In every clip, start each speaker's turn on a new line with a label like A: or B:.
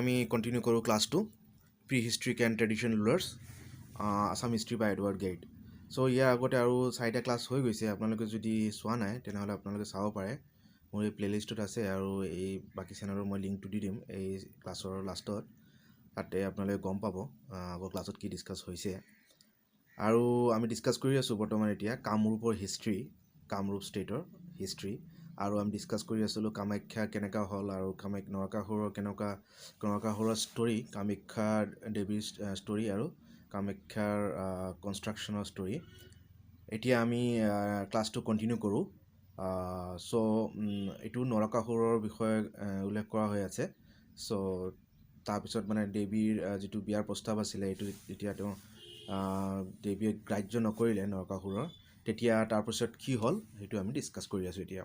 A: আমি কন্টিনিউ কৰোঁ class 2 prehistoric and tradition rulers Assam history by Edward Gait. So' ইয়াৰ আগতে আৰু 4টা ক্লাছ হৈ গৈছে। আপোনালোকে যদি চোৱা নাই তেনেহ'লে আপোনালোকে চাব পাৰে, মোৰ এই প্লে'লিষ্টত আছে আৰু এই বাকী চেনেলৰ মই লিংকটো দি দিম এই ক্লাছৰ লাষ্টত। তাতে আপোনালোকে গম পাব আগৰ ক্লাছত কি ডিছকাছ হৈছে। আৰু আমি ডিছকাছ কৰি আছোঁ বৰ্তমান এতিয়া কামৰূপৰ হিষ্ট্ৰী, কামৰূপ ষ্টেটৰ হিষ্ট্ৰী। আৰু আমি ডিছকাছ কৰি আছিলোঁ কামাখ্যা কেনেকুৱা হ'ল আৰু নৰকাসুৰৰ ষ্টৰী, কামাখ্যা দেৱীৰ ষ্টৰী আৰু কামাখ্যাৰ কনষ্ট্ৰাকশ্যনৰ ষ্টৰী। এতিয়া আমি ক্লাছটো কণ্টিনিউ কৰোঁ। চ' এইটো নৰকাসুৰৰ বিষয়ে উল্লেখ কৰা হৈ আছে। চ' তাৰপিছত মানে দেৱীৰ যিটো বিয়াৰ প্ৰস্তাৱ আছিলে এইটো যেতিয়া তেওঁ দেৱীয়ে গ্ৰাহ্য নকৰিলে নৰকাসুৰৰ, তেতিয়া তাৰপিছত কি হ'ল সেইটো আমি ডিছকাছ কৰি আছোঁ এতিয়া।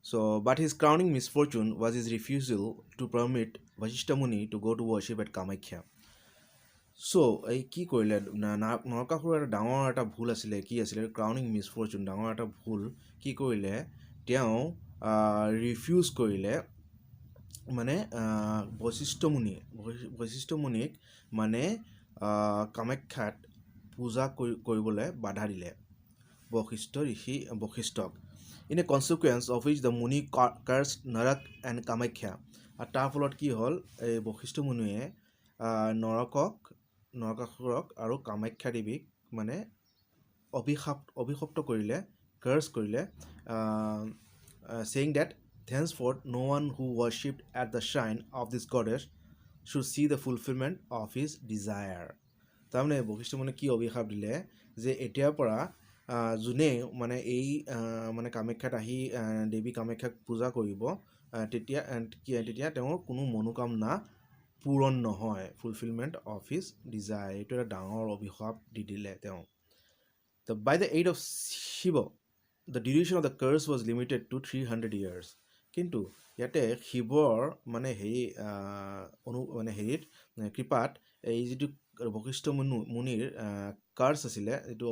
A: So, but his crowning misfortune was his refusal to permit Vashishta Muni to go to worship at Kamakhya. So, এই কি কৰিলে নৰকাসুৰৰ ডাঙৰ এটা ভুল আছিলে, কি আছিলে ক্ৰাউনিং মিছফৰ্চুন, ডাঙৰ এটা ভুল কি কৰিলে, তেওঁ ৰিফিউজ কৰিলে মানে বশিষ্ঠ মুনিক মানে কামাখ্যাত পূজা কৰিবলৈ বাধা দিলে বশিষ্ঠক। In a consequence of which the Muni cursed Narak and Kamakhya. আৰু তাৰ ফলত কি হ'ল, এই বশিষ্ঠ মুনিয়ে নৰকাসুৰক আৰু কামাখ্যা দেৱীক মানে অভিশপ্ত কৰিলে, কাৰ্ছ কৰিলে, saying that henceforth no one who worshipped at the shrine of this goddess should see the fulfillment of his desire. তাৰমানে বশিষ্ঠ মুনিয়ে কি অভিশাপ দিলে যে এতিয়াৰ পৰা যোনে মানে এই মানে কামাখ্যাত আহি দেৱী কামাখ্যাক পূজা কৰিব তেতিয়া তেওঁৰ কোনো মনোকামনা পূৰণ নহয়, ফুলফিলমেণ্ট অফ হিজ ডিজায়াৰ। এইটো এটা ডাঙৰ অভিশাপ দি দিলে তেওঁ। By the aid of Shiva, the duration of the curse was limited to 300 years. কিন্তু ইয়াতে শিৱৰ মানে হেৰিত কৃপাত এই যিটো বশিষ্ঠ মুনিৰ কাৰ্ছ আছিলে, যিটো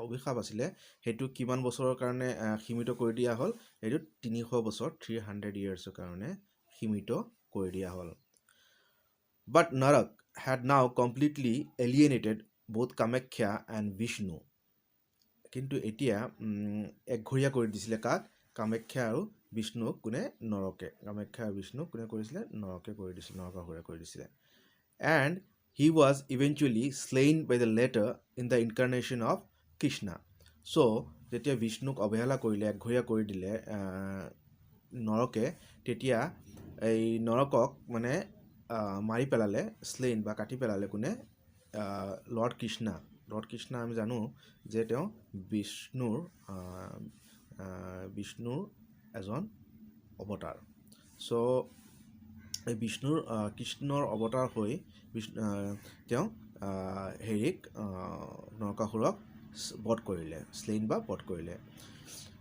A: অভিশাপ আছিলে, সেইটো কিমান বছৰৰ কাৰণে সীমিত কৰি দিয়া হ'ল, সেইটো 300 বছৰ 300 yearsৰ কাৰণে সীমিত কৰি দিয়া হ'ল। But Narak had now completely alienated both Kamakhya and Vishnu. কিন্তু এতিয়া একঘৰীয়া কৰি দিছিলে কাক, কামাখ্যা আৰু বিষ্ণুক কামাখ্যা আৰু বিষ্ণুক কোনে কৰিছিলে, নৰকাসুৰে কৰি দিছিলে। And he was eventually slain by the latter in the incarnation of Krishna. So, যেতিয়া বিষ্ণুক অৱহেলা কৰিলে, একঘৰীয়া কৰি দিলে নৰকে, তেতিয়া এই নৰকক মানে মাৰি পেলালে, শ্লেইন বা কাটি পেলালে কোনে, লৰ্ড কৃষ্ণ। আমি জানো যে তেওঁ বিষ্ণুৰ এজন অৱতাৰ। চ' এই কৃষ্ণৰ অৱতাৰ হৈ তেওঁ নৰকাসুৰক শ্লেইন বা বধ কৰিলে।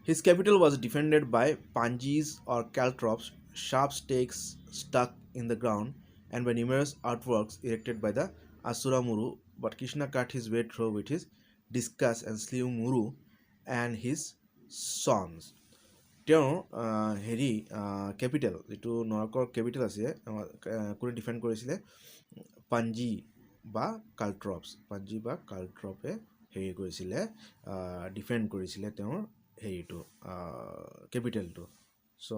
A: His capital was defended by pangees or caltrops, sharp stakes stuck in the ground, and by numerous earthworks erected by the Asura Muru. But Krishna cut his way through with his discus and slew Muru and his sons. তেওঁৰ capital, যিটো নৰকৰ capital আছে, কোনে defend কৰিছিলে, পাঞ্জি বা কালট্ৰপে কৰিছিলে, defend কৰিছিলে তেওঁৰ কেপিটেলটো। চ'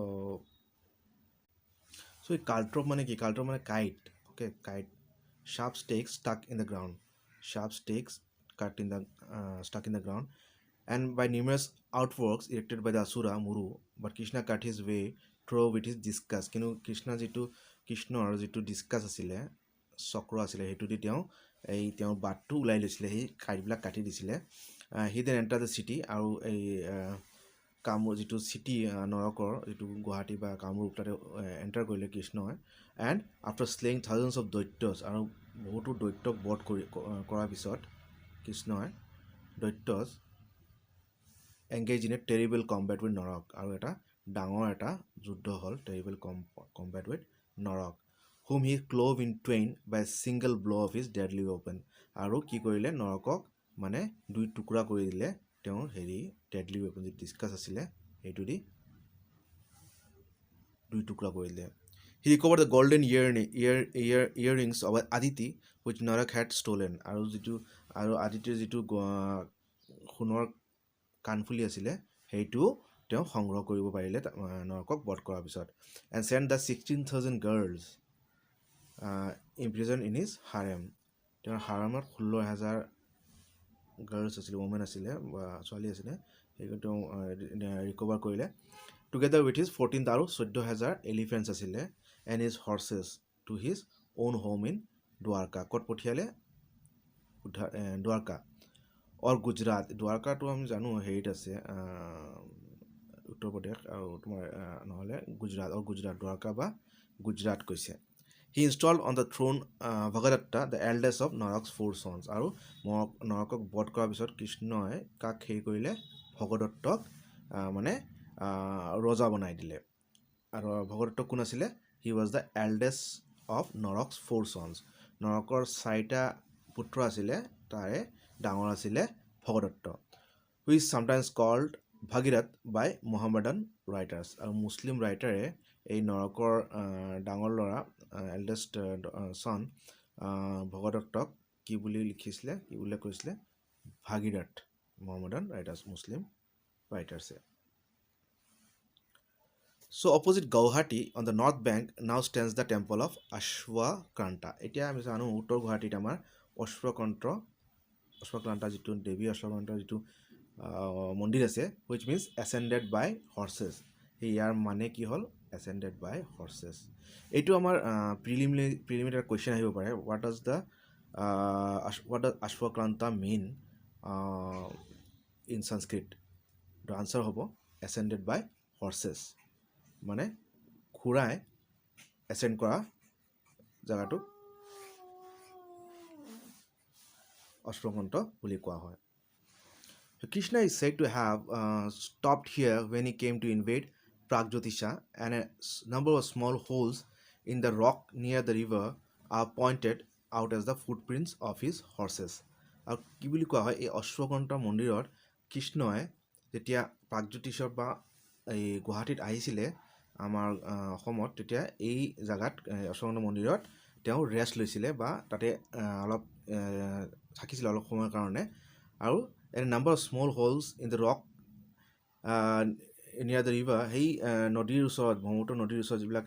A: এই কালট্ৰপ মানে কি, কালট্ৰপ মানে kite, kite, sharp stakes stuck in the ground, stuck in the ground, and by numerous outworks erected by the Asura Muru. But Krishna cut his way through with his discus. কিন্তু কৃষ্ণৰ যিটো discuss আছিলে, চক্ৰ আছিলে, সেইটো দি তেওঁৰ বাটটো ওলাই লৈছিলে, সেই কাইটবিলাক কাটি দিছিলে। He then entered the city, আৰু এই যিটো চিটি নৰকৰ, যিটো গুৱাহাটী বা কামৰূপ, তাতে এণ্টাৰ কৰিলে কৃষ্ণই। And after slaying thousands of daityas, আৰু বহুতো দৈত্যক বধ কৰাৰ পিছত কৃষ্ণই engage in a terrible combat with Naraka, আৰু এটা ডাঙৰ এটা যুদ্ধ হ'ল, terrible combat with Naraka, whom he clove in twain by a single blow of his deadly weapon. আৰু কি কৰিলে, নৰকক মানে 2 টুকুৰা কৰি দিলে, তেওঁৰ ডেডলি ৱেপন যিটো ডিছকাছ আছিলে সেইটো দি 2 টুকুৰা কৰি দিলে। He recovered the golden earrings of Aditi, which Narak had stolen. আৰু আদিত্যৰ যিটো সোণৰ কাণফুলি আছিলে সেইটো তেওঁ সংগ্ৰহ কৰিব পাৰিলে নৰকক বধ কৰাৰ পিছত and sent the 16,000 girls imprisoned in his harem. তেওঁৰ হাৰামত 16,000 গাৰ্লছ আছিলে, ওমেন আছিলে বা ছোৱালী আছিলে, সেইটো তেওঁ ৰিকভাৰ কৰিলে টুগেডাৰ উইথ হিজ 14 আৰু 14,000 এলিফেণ্টছ আছিলে and his horses to his own home in Dwarka. ক'ত পঠিয়ালে? দ্বাৰকা অৰ গুজৰাট. দ্বাৰকাটো আমি জানো হেৰিত আছে উত্তৰ প্ৰদেশ আৰু তোমাৰ নহ'লে গুজৰাট দ্বাৰকা বা গুজৰাট কৈছে. He installed on the throne Bhagadatta, the eldest of Narak's 4 sons. আৰু নৰকক বধ কৰাৰ পিছত কৃষ্ণই কাক হেৰি কৰিলে? ভগদত্তক মানে ৰজা বনাই দিলে. আৰু ভগদত্ত কোন আছিলে? He was the eldest of Narak's 4 sons. নৰকৰ 4টা পুত্ৰ আছিলে, তাৰে ডাঙৰ আছিলে Bhagadatta, who is sometimes called Bhagirath by Mohammedan writers. আৰু মুছলিম ৰাইটাৰে এই নৰকৰ ডাঙৰ ল'ৰা এল্ডেষ্ট চন ভগদত্তক কি বুলি লিখিছিলে, কি উল্লেখ কৰিছিলে? Bhagirath. মোহাম্মদান writers, Muslim ৰাইটাৰ্ছে. So opposite Guwahati on the north bank now stands the temple of Ashwakranta. এতিয়া আমি জানো উত্তৰ গুৱাহাটীত আমাৰ অশ্বক্ৰান্তা যিটো দেৱী অশ্বক্ৰান্তাৰ যিটো মন্দিৰ আছে, which means ascended by horses. ইয়াৰ মানে কি হ'ল? ascended by horses. এইটো আমাৰ প্ৰিলিমিনাৰী কুৱেশ্যন আহিব পাৰে. what does Ashwakranta mean in Sanskrit? The answer হ'ব ascended by horses. মানে ঘোঁৰাই এচেণ্ড কৰা জেগাটোক অশ্বক্ৰান্ত বুলি কোৱা হয়. Krishna is said to have stopped here when he came to invade Pragjyotisha, and a number of small holes in the rock near the river are pointed out as the footprints of his horses. আৰু কি বুলি কোৱা হয়? এই অশ্বক্ৰান্ত মন্দিৰত কৃষ্ণই যেতিয়া প্ৰাগজ্যোতিষৰ বা এই গুৱাহাটীত আহিছিলে আমাৰ অসমত, তেতিয়া এই জেগাত অশ্বক্ৰান্ত মন্দিৰত তেওঁ ৰেষ্ট লৈছিলে বা তাতে অলপ থাকিছিলে অলপ সময়ৰ কাৰণে. আৰু a number of small holes in the rock near the river, সেই নদীৰ ওচৰত, ব্ৰহ্মপুত্ৰ নদীৰ ওচৰত যিবিলাক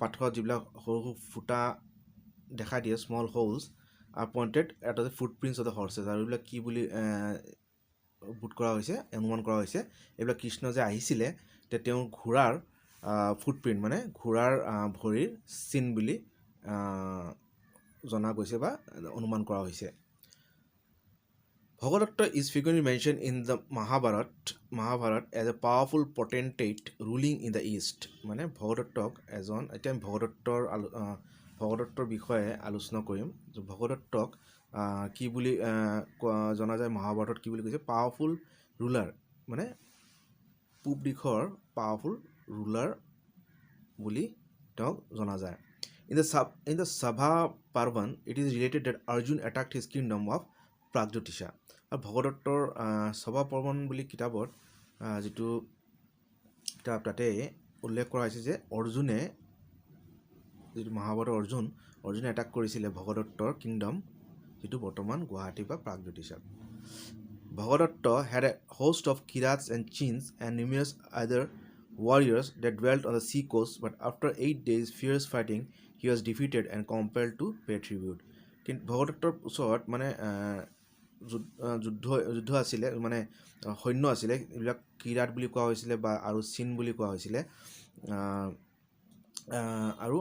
A: পাথৰত যিবিলাক সৰু সৰু ফুটা দেখা দিয়ে, small holds are pointed at the footprints of the horses. আৰু এইবিলাক কি বুলি অনুমান কৰা হৈছে? এইবিলাক কৃষ্ণ যে আহিছিলে তে তেওঁৰ ঘোঁৰাৰ ফুটপ্ৰিণ্ট, মানে ঘোঁৰাৰ ভৰিৰ চিন বুলি জনা গৈছে বা অনুমান কৰা হৈছে. Bhagadatta is frequently mentioned in the Mahabharata as a powerful potentate ruling in the east. মানে ভগদত্তক এজন, এতিয়া আমি ভগদত্তৰ বিষয়ে আলোচনা কৰিম. ভগদত্তক কি বুলি জনা যায় মহাভাৰতত? কি বুলি কৈছে? পাৱাৰফুল ৰুলাৰ, মানে পূব দিশৰ পাৱাৰফুল ৰুলাৰ বুলি তেওঁক জনা যায়. In the Sabha Parvan, it is related that Arjun attacked his kingdom of Pragjyotisha. আৰু ভগদত্তৰ সভা পৰ্বণ বুলি কিতাপত যিটো কিতাপ তাতে উল্লেখ কৰা হৈছে যে অৰ্জুনে, যিটো মহাভাৰতৰ অৰ্জুনে এটাক কৰিছিলে ভগদত্তৰ কিংডম, যিটো বৰ্তমান গুৱাহাটী বা প্ৰাগজ্যোতিষাত. Bhagadatta had a host of kirats and chins and numerous other warriors that dwelt on the sea coast, but after 8 days fierce fighting he was defeated and compelled to pay tribute. কিন্তু ভগদত্তৰ ওচৰত মানে যুদ্ধ আছিলে, মানে সৈন্য আছিলে, এইবিলাক কিৰাত বুলি কোৱা হৈছিলে বা আৰু চিন বুলি কোৱা হৈছিলে. আৰু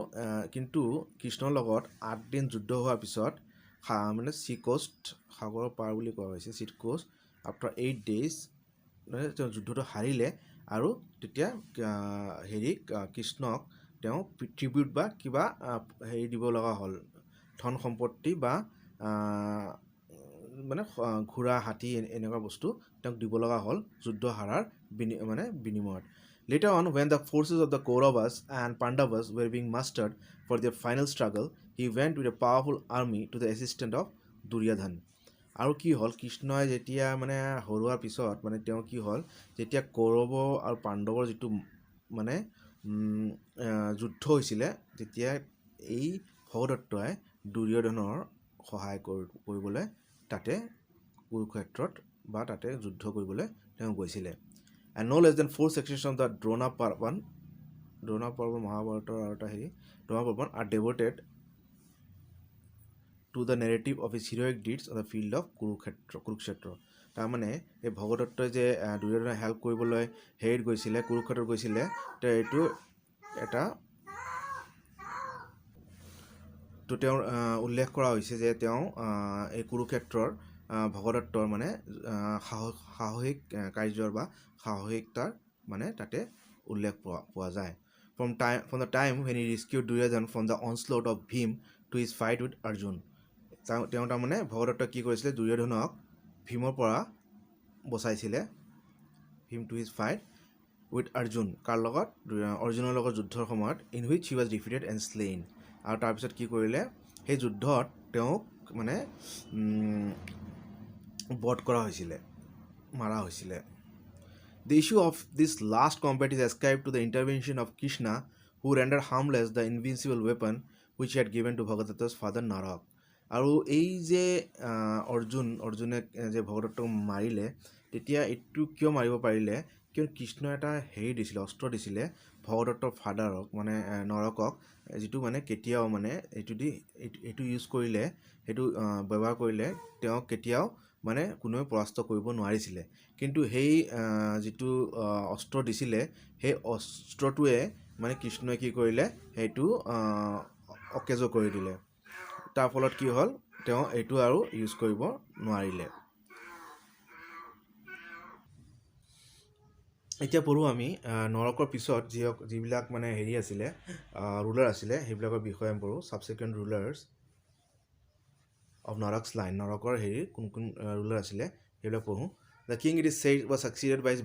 A: কিন্তু কৃষ্ণৰ লগত 8 দিন যুদ্ধ হোৱাৰ পিছত মানে চি কোষ্ট, সাগৰৰ পাৰ বুলি কোৱা হৈছে, চি কোষ্ট, আফটাৰ 8 days মানে তেওঁ যুদ্ধটো হাৰিলে. আৰু তেতিয়া কৃষ্ণক তেওঁ ট্ৰিবিউট বা কিবা দিব লগা হ'ল, ধন সম্পত্তি বা মানে ঘোঁৰা, হাতী এনেকুৱা বস্তু তেওঁক দিব লগা হ'ল যুদ্ধ হাৰাৰ বিনিময়ত. Later on, when the forces of the Kauravas and Pandavas were being mustered for their final struggle, he went with a powerful army to the assistance of Duryodhan. আৰু কি হ'ল? কৃষ্ণই যেতিয়া মানে হৰুৱাৰ পিছত মানে তেওঁ কি হ'ল, যেতিয়া কৌৰৱ আৰু পাণ্ডৱৰ যিটো মানে যুদ্ধ হৈছিলে তেতিয়া এই ভগদত্তই দুৰ্যোধনৰ সহায় কৰিবলৈ তাতে কুৰুক্ষেত্ৰত বা তাতে যুদ্ধ কৰিবলৈ তেওঁ গৈছিলে। And no less than 4 sections of the Drona Parvan মহাভাৰতৰ আৰু এটা হেৰি Drona Parvan are devoted to the narrative of his heroic deeds on the field of Kurukshetra. তাৰমানে এই ভগদত্তই যে দুৰ্যোধনৰ হেল্প কৰিবলৈ হেৰিত গৈছিলে, কুৰুক্ষেত্ৰত গৈছিলে, তো এইটো এটা তো তেওঁৰ উল্লেখ কৰা হৈছে যে তেওঁ এই কুৰুক্ষেত্ৰৰ ভগদত্তৰ মানে সাহসিক কাৰ্যৰ বা সাহসিকতাৰ মানে তাতে উল্লেখ পোৱা যায়। From the time when he rescued Duryodhan from the onslaught of Bhim to his fight with Arjun, তেওঁ তাৰমানে ভগদত্তই কি কৰিছিলে, দুৰ্যোধনক ভীমৰ পৰা বচাইছিলে, Bhima to his fight with Arjuna, কাৰ লগত, অৰ্জুনৰ লগত যুদ্ধৰ সময়ত, in which he was defeated and slain. আৰু তাৰপিছত কি কৰিলে, সেই যুদ্ধত তেওঁক মানে বধ কৰা হৈছিলে, মাৰা হৈছিলে। The issue of this last combat is ascribed to the intervention of Krishna, who rendered harmless the invincible weapon which he had given to Bhagadatta's father Narak. আৰু এই যে অৰ্জুনে যে ভগদত্তক মাৰিলে, তেতিয়া এইটো কিয় মাৰিব পাৰিলে, কিয় কৃষ্ণ এটা হেৰি দিছিলে, অস্ত্ৰ দিছিলে ভগদত্তৰ ফাদাৰক মানে নৰকক, যিটো মানে কেতিয়াও মানে এইটো ইউজ কৰিলে, সেইটো ব্যৱহাৰ কৰিলে তেওঁক কেতিয়াও মানে কোনোৱে পৰাস্ত কৰিব নোৱাৰিছিলে। কিন্তু সেই যিটো অস্ত্ৰ দিছিলে, সেই অস্ত্ৰটোৱে মানে কৃষ্ণই কি কৰিলে, সেইটো অকেজ কৰি দিলে। তাৰ ফলত কি হ'ল, তেওঁ এইটো আৰু ইউজ কৰিব নোৱাৰিলে। এতিয়া পঢ়োঁ আমি নৰকৰ পিছত যিবিলাক মানে হেৰি আছিলে, ৰুলাৰ আছিলে, সেইবিলাকৰ বিষয়ে আমি পঢ়োঁ। Subsequent rulers of Naraka's line, নৰকৰ হেৰি কোন কোন ৰুলাৰ আছিলে সেইবিলাক পঢ়োঁ। The king it is said was succeeded by his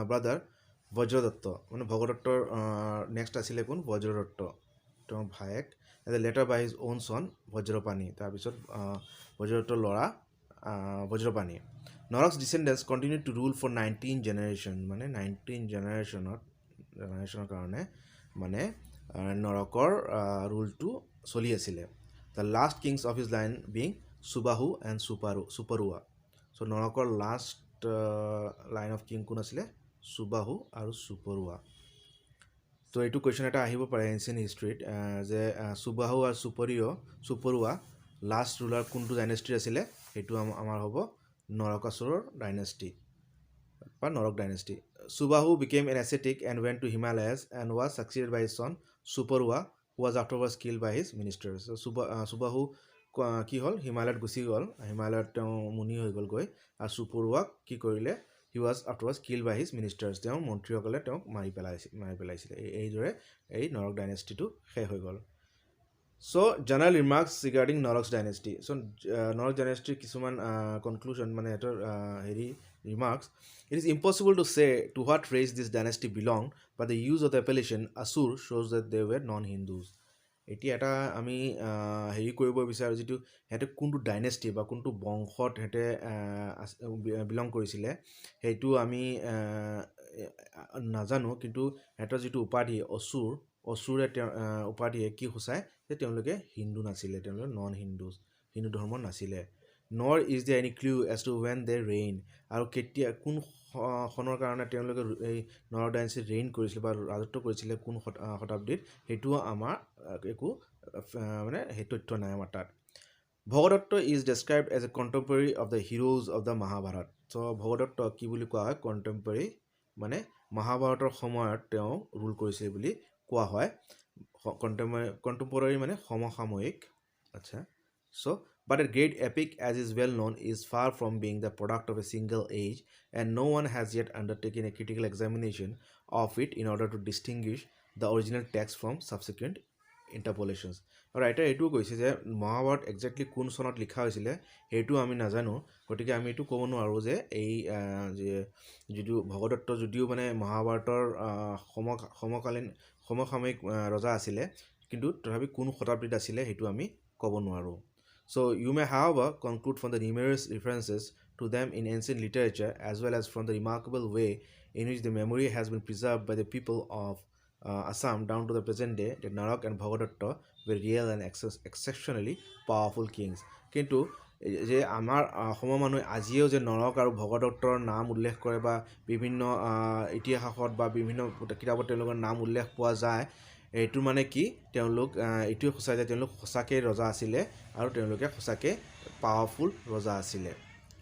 A: brother Vajradatta, মানে ভগদত্তৰ নেক্সট আছিলে কোন, বজ্ৰদত্ত, তেওঁৰ ভায়েক। লেটাৰ বাই হিজ অ'ন চন বজ্ৰপাণি, তাৰপিছত বজ্ৰদত্তৰ ল'ৰা Vajrapani. Naraka's descendants continue to rule for 19 generation, মানে 19 জেনেৰেশ্যনৰ কাৰণে মানে নৰকৰ ৰুলটো চলি আছিলে। The last kings of his line being Subahu and Suparua. So' নৰকৰ লাষ্ট লাইন অফ কিং কোন আছিলে, সুবাহু আৰু সুপৰুৱা। তো এইটো কুৱেশ্যন এটা আহিব পাৰে এনচিয়েণ্ট হিষ্ট্ৰীত, যে সুবাহু আৰু সুপৰুৱা লাষ্ট ৰুলাৰ কোনটো ডাইনেষ্টিৰ আছিলে, সেইটো আমাৰ হ'ব নৰকাসুৰৰ ডাইনেষ্টি বা নৰক dynasty. Subahu became an ascetic and went to Himalayas and was succeeded by his son Suparua, who was afterwards killed by his ministers. So Subahu কি হ'ল, হিমালয়ত গুচি গ'ল, হিমালয়ত তেওঁ মুনি হৈ গ'ল গৈ, আৰু সুপৰুৱাক কি কৰিলে, he was afterwards killed by his ministers, তেওঁৰ মন্ত্ৰীসকলে তেওঁক মাৰি পেলাইছিলে। এইদৰে এই নৰক ডাইনেষ্টিটো শেষ হৈ গ'ল। চ' জেনেৰেল ৰিমাৰ্কছ ৰিগাৰ্ডিং নৰকছ ডাইনেষ্টি। চ' নৰক ডাইনেষ্টিৰ কিছুমান কনক্লুজন মানে সিহঁতৰ হেৰি remarks. It is impossible to say to what race this dynasty belonged, but the use of the appellation Asur shows that they were non-Hindus. এতিয়া এটা আমি হেৰি কৰিব বিচাৰোঁ, যিটো সিহঁতে কোনটো ডাইনেষ্টি বা কোনটো বংশত সিহঁতে বিলং কৰিছিলে, সেইটো আমি নাজানো, কিন্তু সিহঁতৰ যিটো উপাধি অসুৰে উপাধিয়ে কি সূচায় যে তেওঁলোকে হিন্দু নাছিলে, তেওঁলোকে নন হিন্দুজ, হিন্দু ধৰ্ম নাছিলে। nor is there any clue as to when they reign, আৰু কেতিয়া কোন সনৰ কাৰণে তেওঁলোকে এই নৰক ডাইনেষ্টিত ৰেইন কৰিছিলে বা ৰাজত্ব কৰিছিলে, কোন শতাব্দীত, সেইটোও আমাৰ একো মানে সেই তথ্য নাই আমাৰ তাত। Bhagadatta is described as a contemporary of the heroes of the Mahabharata. So' Bhagadatta কি বুলি কোৱা হয়, কণ্টেম্পৰেৰী, মানে মহাভাৰতৰ সময়ত তেওঁ ৰুল কৰিছিল বুলি কোৱা হয়। কণ্টেম্পৰেৰী মানে সমসাময়িক। আচ্ছা, চ' but a great epic, as is well known, is far from being the product of a single age, and no one has yet undertaken a critical examination of it in order to distinguish the original text from subsequent interpolations. আৰু writer এইটোও কৈছে যে Mahabharata exactly কোন চনত লিখা হৈছিলে সেইটো আমি নাজানো, গতিকে আমি এইটো ক'ব নোৱাৰোঁ যে এই যিটো ভগদত্ত যদিও মানে মহাভাৰতৰ সমসাময়িক ৰজা আছিলে, কিন্তু তথাপি কোন শতাব্দীত আছিলে সেইটো আমি ক'ব নোৱাৰোঁ। So you may however conclude from the numerous references to them in ancient literature, as well as from the remarkable way in which the memory has been preserved by the people of Assam down to the present day, the Narak and Bhagadatta were real and exceptionally powerful kings. কিন্তু যে আমাৰ অসমৰ মানুহে আজিও যে নৰক আৰু ভগদত্তৰ নাম উল্লেখ কৰে বা বিভিন্ন ইতিহাসত বা বিভিন্ন কিতাপত তেওঁলোকৰ নাম উল্লেখ পোৱা যায়, এইটো মানে কি তেওঁলোক এইটোৱে সঁচাই যে তেওঁলোক সঁচাকৈ ৰজা আছিলে আৰু তেওঁলোকে সঁচাকৈ পাৱাৰফুল ৰজা আছিলে।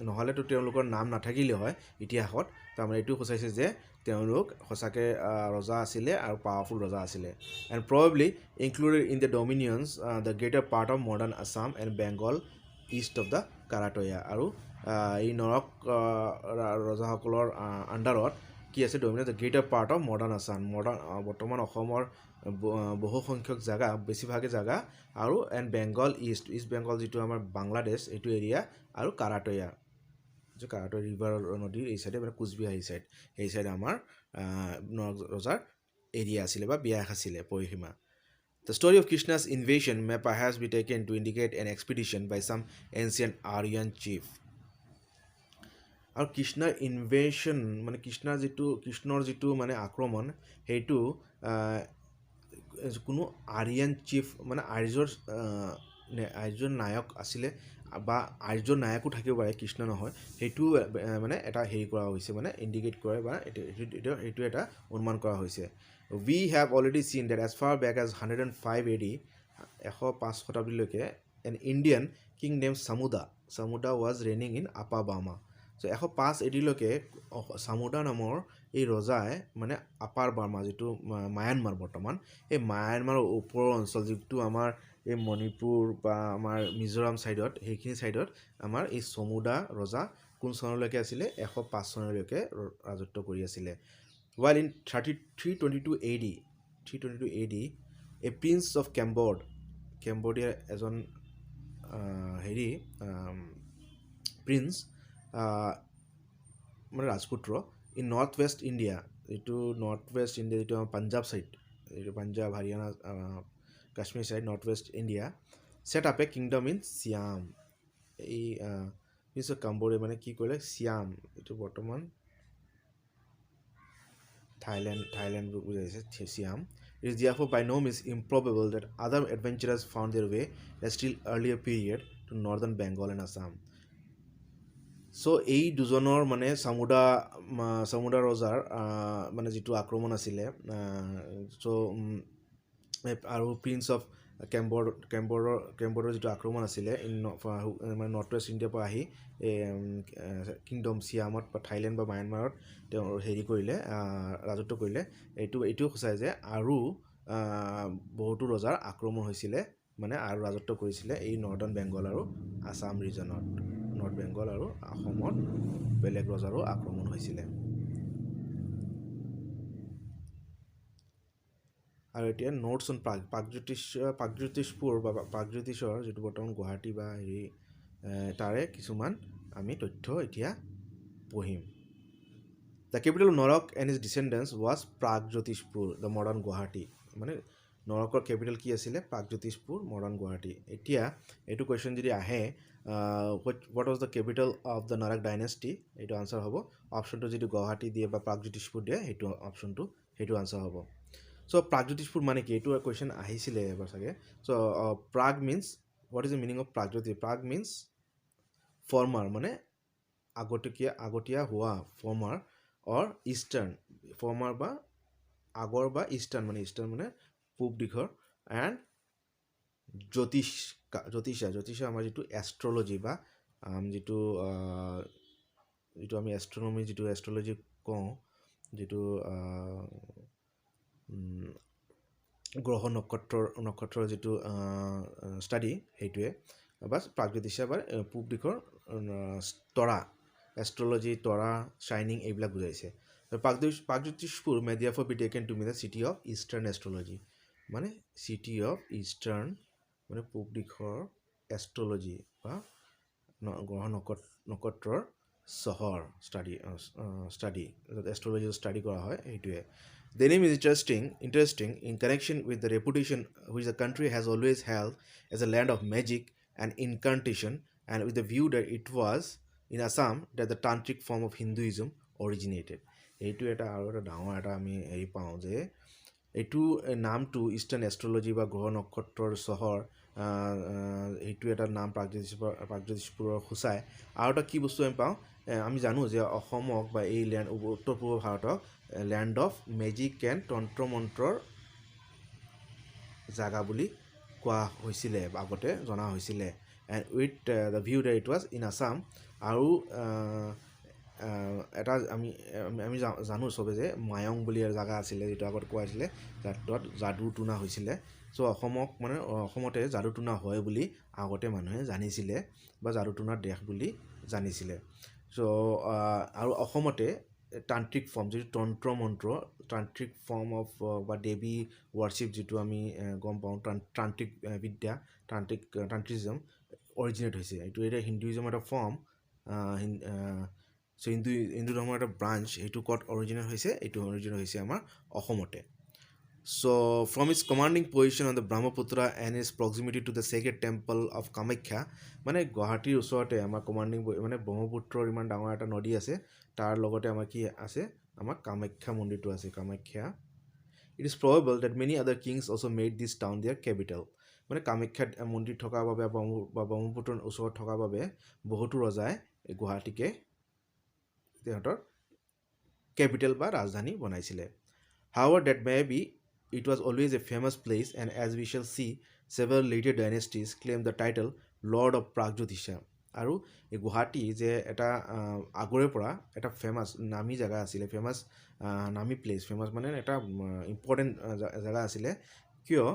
A: নহ'লেতো তেওঁলোকৰ নাম নাথাকিলে হয় ইতিহাসত। তাৰমানে এইটো সূচাইছে যে তেওঁলোক সঁচাকৈ ৰজা আছিলে আৰু পাৱাৰফুল ৰজা আছিলে। And probably included in the dominions the greater part of modern Assam and Bengal east of the Karatoya. আৰু এই নৰক ৰজাসকলৰ আণ্ডাৰত কি আছে dominion the greater part of modern Assam, বৰ্তমান অসমৰ বহু সংখ্যক জেগা, বেছিভাগে জেগা, আৰু এণ্ড বেংগল ইষ্ট বেংগল যিটো আমাৰ বাংলাদেশ এইটো এৰিয়া, আৰু কাৰাটয়া যে কাৰাটয়া ৰিভাৰ নদীৰ এই চাইডে মানে কোচবিহাৰ এই চাইড, সেই চাইডে আমাৰ নৰক ৰজাৰ এৰিয়া আছিলে বা ব্যাস আছিলে, পৰিসীমা। The story of Krishna's invasion may perhaps be taken to indicate an expedition by some ancient Aryan chief. আৰু কৃষ্ণৰ ইনভেশ্যন মানে কৃষ্ণৰ যিটো মানে আক্ৰমণ, সেইটো কোনো আৰিয়ান চিফ মানে আৰ্যৰ নায়ক আছিলে বা আৰ্যৰ নায়কো থাকিব পাৰে, কৃষ্ণ নহয়, সেইটো মানে এটা হেৰি কৰা হৈছে, মানে ইণ্ডিকেট কৰে বা সেইটো এটা অনুমান কৰা হৈছে। We have already seen that as far back as 105 AD, 105 শতাব্দীলৈকে, an Indian king named Samuda was reigning in Upper Burma. So 105 AD-লৈকে চামুদা নামৰ এই ৰজাই মানে আপাৰ বাৰ্মা, যিটো মায়ানমাৰ বৰ্তমান, এই মায়ানমাৰৰ ওপৰৰ অঞ্চল যিটো আমাৰ এই মণিপুৰ বা আমাৰ মিজোৰাম ছাইডত, সেইখিনি ছাইডত আমাৰ এই চামুদা ৰজা কোন চনলৈকে আছিলে, 105 চনলৈকে ৰাজত্ব কৰি আছিলে। While in 322 AD, a prince of Cambodia এজন প্ৰিন্স মানে ৰাজপুত্ৰ ইন নৰ্থ ৱেষ্ট ইণ্ডিয়া, যিটো নৰ্থ ৱেষ্ট ইণ্ডিয়া যিটো আমাৰ পাঞ্জাৱ ছাইড, যিটো Punjab Haryana Kashmir side, north west India, set up a kingdom in Siam. এই প্ৰিন্স অফ কাম্বোডিয়া মানে কি কৰিলে, চিয়াম, এইটো বৰ্তমান থাইলেণ্ড বুজাইছে, Siam. It is therefore by no means improbable that other adventurers found their way at a still earlier period to northern Bengal and Assam. চ' এই দুজনৰ মানে চামুদা ৰজাৰ মানে যিটো আক্ৰমণ আছিলে, চ' আৰু প্ৰিন্স অফ কেম্বৰৰ যিটো আক্ৰমণ আছিলে মানে নৰ্থ ৱেষ্ট ইণ্ডিয়াৰ পৰা আহি কিংডম চিয়ামত বা থাইলেণ্ড বা মায়ানমাৰত তেওঁ হেৰি কৰিলে, ৰাজত্ব কৰিলে, এইটো সঁচাই যে আৰু বহুতো ৰজাৰ আক্ৰমণ হৈছিলে মানে আৰু ৰাজত্ব কৰিছিলে এই নৰ্দাৰ্ণ বেংগল আৰু আছাম ৰিজনত। নৰ্থ বেংগল আৰু অসমত বেলেগ ৰজাৰো আক্ৰমণ হৈছিলে। আৰু এতিয়া নোটছ অন প্ৰাগজ্যোতিষপুৰ বা প্ৰাগজ্যোতিষৰ যিটো বৰ্তমান গুৱাহাটী বা হেৰি, তাৰে কিছুমান আমি তথ্য এতিয়া পঢ়িম। The capital Naraka and his descendants was Pragjyotishpur, the modern Guwahati. মানে নৰকৰ কেপিটেল কি আছিলে, প্ৰাগজ্যোতিষপুৰ, মডাৰ্ণ গুৱাহাটী। এতিয়া এইটো কুৱেশ্যন যদি আহে, what was the capital of the Naraka dynasty, এইটো আনচাৰ হ'ব অপশ্যনটো, যিটো গুৱাহাটী দিয়ে বা প্ৰাগজ্যোতিষপুৰ দিয়ে সেইটো অপশ্যনটো, সেইটো আনচাৰ হ'ব। চ' প্ৰাগজ্যোতিষপুৰ মানে কি, এইটো কুৱেশ্যন আহিছিলে এবাৰ চাগে। So' Prag means, what is the meaning of Pragjyoti, Prag means former, মানে আগতীয়া হোৱা, ফৰ্মাৰ, অৰ ইষ্টাৰ্ণ, ফৰ্মাৰ বা আগৰ বা ইষ্টাৰ্ণ মানে পূব দিশৰ, এণ্ড জ্যোতিষা আমাৰ যিটো এষ্ট্ৰলজি বা যিটো আমি এষ্ট্ৰনমি, যিটো এষ্ট্ৰলজি কওঁ, যিটো গ্ৰহ নক্ষত্ৰৰ যিটো ষ্টাডি, সেইটোৱে বা প্ৰাগজ্যোতিষা বা পূব দিশৰ তৰা, এষ্ট্ৰলজি, তৰা, শ্বাইনিং, এইবিলাক বুজাইছে। প্ৰাগজ্যোতিষপুৰ মে therefore be taken to mean the city of eastern astrology, মানে চিটি অফ ইষ্টাৰ্ণ মানে পূব দিশৰ এষ্ট্ৰলজি বা গ্ৰহ নক্ষত্ৰৰ চহৰ ষ্টাডি এষ্ট্ৰলজি ষ্টাডি কৰা হয়, সেইটোৱে। The name is interesting in connection with the reputation which the country has always held as a land of magic and incantation, and with the view that it was in Assam that the tantric form of Hinduism originated. এইটো এটা আৰু এটা ডাঙৰ এটা আমি হেৰি পাওঁ যে এইটো নামটো ইষ্টাৰ্ণ এষ্ট্ৰলজি বা গ্ৰহ নক্ষত্ৰৰ চহৰ এইটো এটা নাম প্ৰাগজ্যোতিষপুৰৰ সূচায়। আৰু এটা কি বস্তু আমি পাওঁ, আমি জানো যে অসমক বা এই উত্তৰ পূৰ্ব ভাৰতক লেণ্ড অফ মেজিক এণ্ড তন্ত্ৰ মন্ত্ৰৰ জাগা বুলি কোৱা হৈছিলে, আগতে জনা হৈছিলে। And with the view that it was in Assam. আৰু এটা আমি আমি জানো চবে যে মায়ং বুলি জাগা আছিলে, যিটো আগত কোৱা হৈছিলে তাত যাদু টুনা হৈছিলে। চ' অসমক মানে অসমতে যাদু টুনা হয় বুলি আগতে মানুহে জানিছিলে, বা যাদু টুনাৰ দেশ বুলি জানিছিলে। চ' আৰু অসমতে তান্ত্ৰিক ফৰ্ম, যিটো তন্ত্ৰ মন্ত্ৰ, তান্ত্ৰিক ফৰ্ম অফ বা দেৱী ৱৰ্শ্বিপ, যিটো আমি গম পাওঁ তান্ত্ৰিক বিদ্যা, তান্ত্ৰিজিজম অৰিজিনেট হৈছে। এইটো এতিয়া হিন্দুইজমৰ এটা ফৰ্ম, চ' হিন্দু ধৰ্মৰ এটা ব্ৰাঞ্চ। এইটো ক'ত অৰিজিনেট হৈছে? এইটো অৰিজিনেট হৈছে আমাৰ অসমতে। So, from its commanding position on the Brahmaputra and its proximity to the sacred temple of Kamakya, মানে গুৱাহাটীৰ ওচৰতে আমাৰ কমাণ্ডিং, মানে ব্ৰহ্মপুত্ৰৰ ইমান ডাঙৰ এটা নদী আছে, তাৰ লগতে আমাৰ কি আছে, আমাৰ কামাখ্যা মন্দিৰটো আছে, Kamakhya. It is probable that many other kings also made this town their capital. মানে কামাখ্যা মন্দিৰ থকাৰ বাবে বা ব্ৰহ্মপুত্ৰৰ ওচৰত থকাৰ বাবে বহুতো ৰজাই গুৱাহাটীকে তেহঁতৰ কেপিটেল বা ৰাজধানী বনাইছিলে। However, that may be, it was always a famous place, and as we shall see, several later dynasties claim the title Lord of Pragjyotisha. আৰু এই গুৱাহাটী যে এটা আগৰে পৰা এটা ফেমাছ নামী জেগা আছিলে, নামী প্লেচ, ফেমাছ মানে এটা ইম্পৰ্টেণ্ট জেগা আছিলে। কিয়?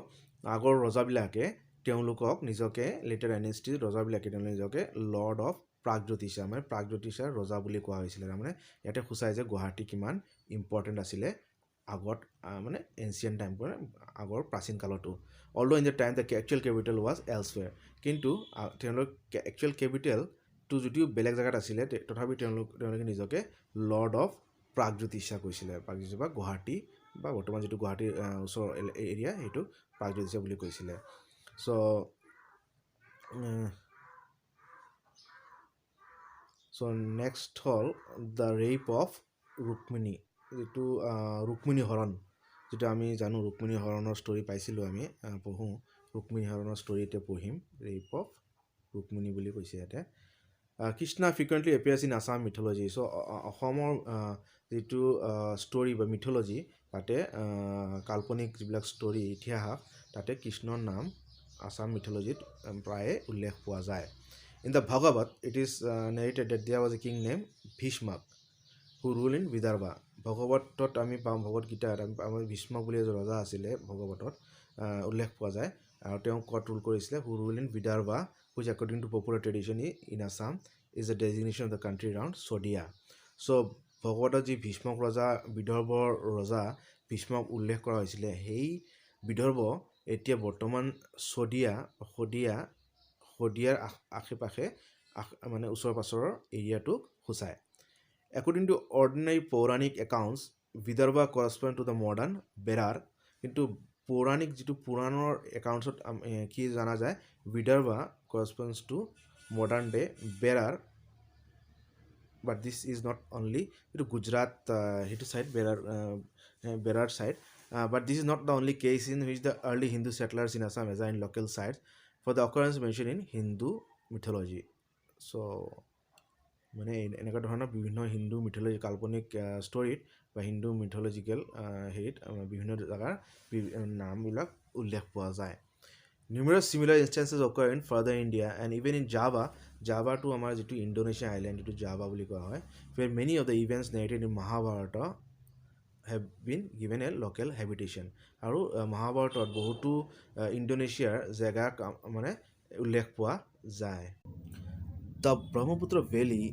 A: আগৰ ৰজাবিলাকে তেওঁলোকক নিজকে, লেটাৰ ডাইনেষ্টিৰ ৰজাবিলাকে তেওঁলোকে নিজকে লৰ্ড অফ প্ৰাগজ্যোতিষা, মানে প্ৰাগজ্যোতিষাৰ ৰজা বুলি কোৱা হৈছিলে। তাৰমানে ইয়াতে সূচায় যে গুৱাহাটী কিমান ইম্পৰ্টেণ্ট আছিলে আগত, মানে এনচিয়েণ্ট টাইম, আগৰ প্ৰাচীন কালতো। Although in the time the actual capital was elsewhere. কিন্তু তেওঁলোক একচুৱেল কেপিটেলটো যদিও বেলেগ জেগাত আছিলে, তথাপি তেওঁলোকে নিজকে লৰ্ড অফ প্ৰাগজ্যোতিষা কৈছিলে। প্ৰাগজ্যোতিষা বা গুৱাহাটী, বা বৰ্তমান যিটো গুৱাহাটীৰ ওচৰ এৰিয়া, সেইটো প্ৰাগজ্যোতিষা বুলি কৈছিলে। চ' নেক্সট হ'ল দ্য ৰেপ অফ ৰুক্মিণী, যিটো ৰুক্মিণী হৰণ, যিটো আমি জানো ৰুক্মিণী হৰণৰ ষ্টৰি পাইছিলোঁ, আমি পঢ়োঁ ৰুক্মিণী হৰণৰ ষ্টৰি এতিয়া পঢ়িম। ৰেপ অফ ৰুক্মিণী বুলি কৈছে ইয়াতে। Krishna frequently appears in Assam mythology. So' অসমৰ যিটো ষ্টৰি বা মিথলজি, তাতে কাল্পনিক যিবিলাক ষ্টৰি, ইতিহাস, তাতে কৃষ্ণৰ নাম আছাম মিথলজিত প্ৰায়ে উল্লেখ পোৱা যায়। In the Bhagavad, it is narrated that there was a king named Bhishmak who ruled in Vidarbha. ভগৱতত আমি পাওঁ, ভগৱত গীতাত আমাৰ ভীষ্মক বুলি এজন ৰজা আছিলে, ভগৱতত উল্লেখ পোৱা যায়। আৰু তেওঁ ক'ত ৰুল কৰিছিলে? who ruled in Vidarbha, which according to popular tradition in Assam is the designation of the country around Sodia. চ' ভগৱতত যি ভীষ্মক ৰজা, বিদৰ্ভৰ ৰজা ভীষ্মক উল্লেখ কৰা হৈছিলে, সেই বিদৰ্ভ এতিয়া বৰ্তমান শদিয়াৰ আশে-পাশে, মানে ওচৰ পাছৰৰ এৰিয়াটোক সূচায়। According to ordinary Pauranik accounts, Vidarbha correspond to the modern Berar. কিন্তু পৌৰাণিক যিটো পুৰাণৰ একাউণ্টছত কি জনা যায়, Vidarbha corresponds to modern day Berar. But this is not only, এইটো গুজৰাট সেইটো side, Berar side. But this is not the only case in which the early Hindu settlers in Assam as in local sides for the occurrence mention in Hindu mythology. So' মানে এনেকুৱা ধৰণৰ বিভিন্ন Hindu mythology, কাল্পনিক ষ্টৰিত বা হিন্দু মিথলজিকেল হেৰিত বিভিন্ন জেগাৰ নামবিলাক উল্লেখ পোৱা যায়। Numerous similar instances occur in further India and even in Java. জাভাটো আমাৰ যিটো ইণ্ডোনেছিয়া আইলেণ্ড, যিটো জাভা বুলি কোৱা হয়, where many of the events narrated in Mahabharata have been given a local habitation. আৰু মহাভাৰতত বহুতো ইণ্ডোনেছিয়াৰ জেগা মানে উল্লেখ পোৱা যায়। The Brahmaputra Valley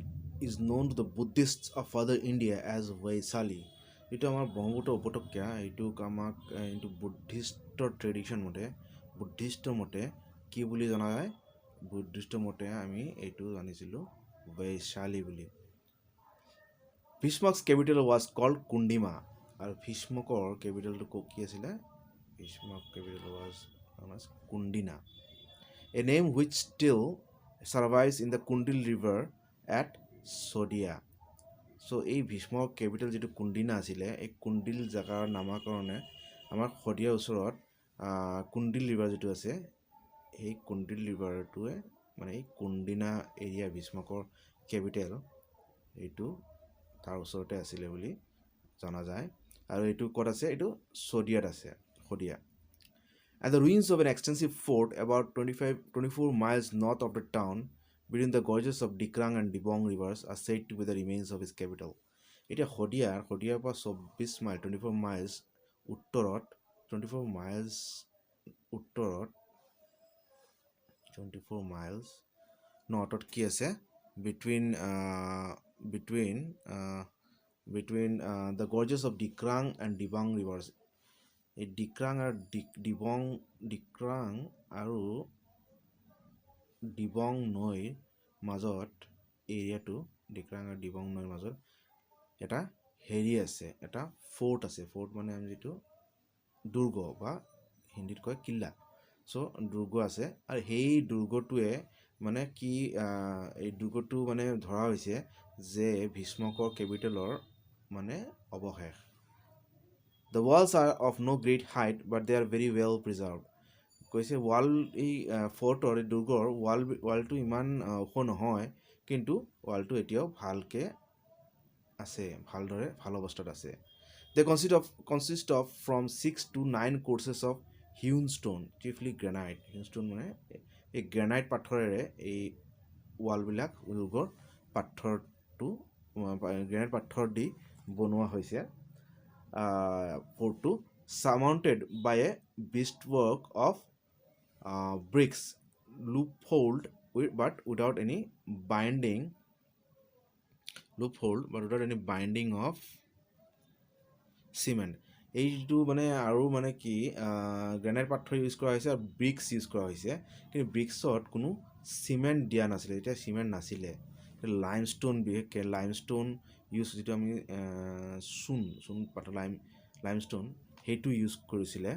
A: is known to the Buddhists of further India as Vaisali. এইটো আমাৰ ব্ৰহ্মপুত্ৰ উপত্যকা, এইটোক আমাক এইটো বুদ্ধিষ্টৰ ট্ৰেডিশ্যন মতে, বুদ্ধিষ্টৰ মতে কি বুলি জনা যায়? বুদ্ধিষ্টৰ মতে আমি এইটো জানিছিলোঁ বৈশালী বুলি। ভীষ্মক's capital was called কুণ্ডিমা। আৰু ভীষ্মকৰ কেপিটেলটো কি আছিলে? Bhishmak capital was known as কুণ্ডিনা, a name which still survives in the Kundil river at Sodia. চ' এই ভীষ্মৰ কেপিটেল যিটো কুণ্ডিনা আছিলে, এই কুণ্ডিল জেগাৰ নামাকৰণে আমাৰ শদিয়াৰ ওচৰত কুণ্ডিল ৰিভাৰ যিটো আছে সেই কুণ্ডিল ৰিভাৰটোৱে মানে এই কুণ্ডিনা এৰিয়া ভীষ্মকৰ কেপিটেল এইটো তাৰ ওচৰতে আছিলে বুলি জনা যায় আৰু এইটো ক'ত আছে এইটো শদিয়াত আছে Sadiya and the ruins of an extensive fort about 24 miles north of the town between the gorges of Dikrang and Dibong rivers are said to be the remains of his capital. এতিয়া শদিয়াৰ পৰা 24 মাইল 24 মাইলছ উত্তৰত 24 miles উত্তৰত 24 miles নৰ্থত কি আছে between the gorges of Dikrang and Dibong rivers এই ডিক্ৰাং আৰু ডিবং নৈৰ মাজত এৰিয়াটো ডিক্ৰাং আৰু ডিবং নৈৰ মাজত এটা হেৰি আছে এটা ফৰ্ট আছে ফৰ্ট মানে আমি যিটো দুৰ্গ বা হিন্দীত কয় কিল্লা চ' দুৰ্গ আছে আৰু সেই দুৰ্গটোৱে মানে কি এই দুৰ্গটো মানে ধৰা হৈছে যে ভীষ্মকৰ কেপিটেলৰ মানে অৱশেষ The walls are of no great height, but they are very well preserved. কৈছে ৱাল এই ফৰ্টৰ দুৰ্গৰ ৱালটো ইমান ওখ নহয় কিন্তু ৱালটো এতিয়াও ভালকৈ আছে ভালদৰে ভাল অৱস্থাত আছে They consist of from 6 to 9 courses of hewn stone, chiefly granite. Hewn stone মানে এই গ্ৰেনাইট পাথৰেৰে এই ৱালবিলাক দুৰ্গৰ গ্ৰেনাইট পাথৰ দি বনোৱা হৈছে fortu surmounted by a breastwork of bricks loopholed but without any binding of cement এইটো মানে আৰু মানে কি গ্ৰেনাইট পাথৰ ইউজ কৰা হৈছে আৰু ব্ৰিক্স ইউজ কৰা হৈছে কিন্তু ব্ৰিক্সত কোনো চিমেণ্ট দিয়া নাছিলে এতিয়া চিমেণ্ট নাছিলে লাইমষ্টোন বিশেষকৈ লাইমষ্টোন ইউজ যিটো আমি চূণ পাত লাইমষ্টোন সেইটো ইউজ কৰিছিলে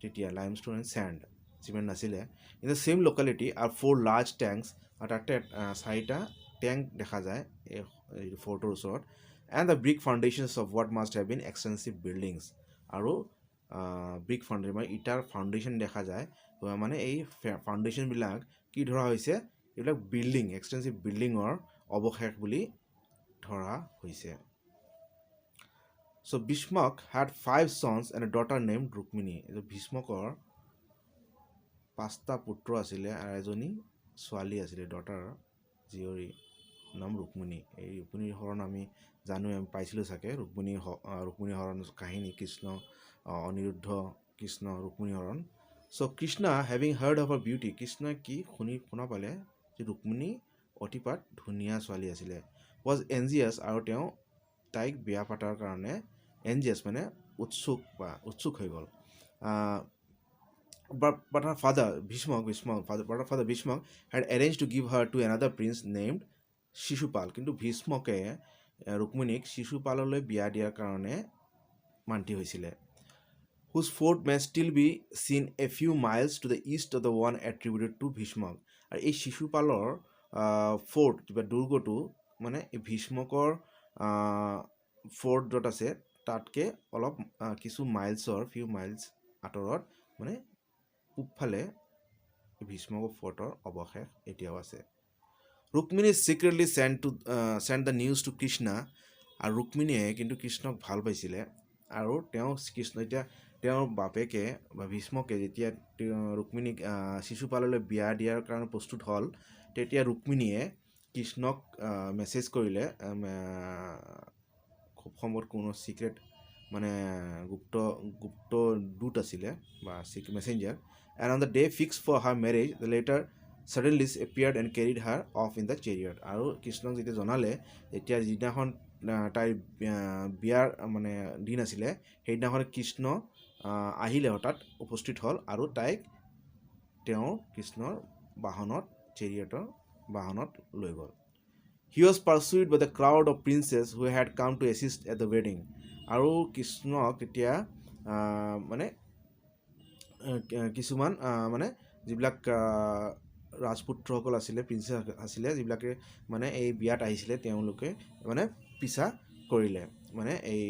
A: তেতিয়া লাইমষ্টোন এণ্ড চেণ্ড চিমেণ্ট নাছিলে ইন দ্য চেম লোকেলিটি আৰু 4 লাৰ্জ টেংকছ আৰু তাতে 4টা টেংক দেখা যায় এই ফৰ্টৰ ওচৰত and the brick foundations of what must have been extensive buildings আৰু brick foundation মানে ইটাৰ ফাউণ্ডেশ্যন দেখা যায় মানে এই ফাউণ্ডেশ্যনবিলাক কি ধৰা হৈছে এইবিলাক বিল্ডিং এক্সটেনচিভ বিল্ডিঙৰ অৱশেষ বুলি ধৰা হৈছে So Bhishmak had 5 sons and a daughter named Rukmini. ভীষ্মকৰ 5টা পুত্ৰ আছিলে আৰু এজনী ছোৱালী আছিলে ডটাৰ জীয়ৰী নাম ৰুক্মিণী এই ৰুক্মিণীৰ হৰণ আমি জানো আমি পাইছিলোঁ চাগে ৰুক্মিণীৰ হৰণ কাহিনী কৃষ্ণ অনিৰুদ্ধ কৃষ্ণ ৰুক্মিণী হৰণ so' Krishna having heard of her beauty কৃষ্ণই কি শুনা পালে যে ৰুক্মিণী অতিপাত ধুনীয়া ছোৱালী আছিলে ৱাজ এনজিয়াছ আৰু তেওঁ তাইক বিয়া পাতাৰ কাৰণে এনজিয়াছ মানে উৎসুক হৈ গ'ল but her father Bhishmak had arranged to give her to another prince named Shishupal কিন্তু ভীষ্মকে ৰুক্মিণীক শিশুপাললৈ বিয়া দিয়াৰ কাৰণে মান্তি হৈছিলে whose fort may still be seen a few miles to the east of the one attributed to Bhishmak আৰু এই শিশুপালৰ fort কিবা দুৰ্গটো মানে এই ভীষ্মকৰ ফৰ্ট য'ত আছে তাতকৈ অলপ কিছু ফিউ মাইলছ আঁতৰত মানে পূবফালে ভীষ্মকৰ ফৰ্টৰ অৱশেষ এতিয়াও আছে Rukmini secretly sent the news to Krishna আৰু ৰুক্মিণীয়ে কিন্তু কৃষ্ণক ভাল পাইছিলে আৰু এতিয়া তেওঁৰ বাপেকে বা ভীষ্মকে যেতিয়া ৰুক্মিণীক শিশুপাললৈ বিয়া দিয়াৰ কাৰণে প্ৰস্তুত হ'ল তেতিয়া ৰুক্মিণীয়ে কৃষ্ণক মেছেজ কৰিলে খুব সম্ভৱ কোনো চিক্ৰেট মানে গুপ্ত দূত আছিলে বা messenger and on the day fixed for her marriage the latter suddenly appeared and carried her off in the chariot আৰু কৃষ্ণক যেতিয়া জনালে এতিয়া যিদিনাখন তাইৰ বিয়াৰ মানে দিন আছিলে সেইদিনাখন কৃষ্ণ আহিলে হঠাৎ উপস্থিত হ'ল আৰু তাইক তেওঁৰ কৃষ্ণৰ চেৰিয়টৰ বাহনত লৈ গ'ল He was pursued by the crowd of princes who had come to assist at the wedding আৰু কৃষ্ণক এতিয়া মানে কিছুমান মানে যিবিলাক ৰাজপুত্ৰসকল আছিলে প্ৰিন্সেছ আছিলে যিবিলাকে মানে এই বিয়াত আহিছিলে তেওঁলোকে মানে পিছা কৰিলে মানে এই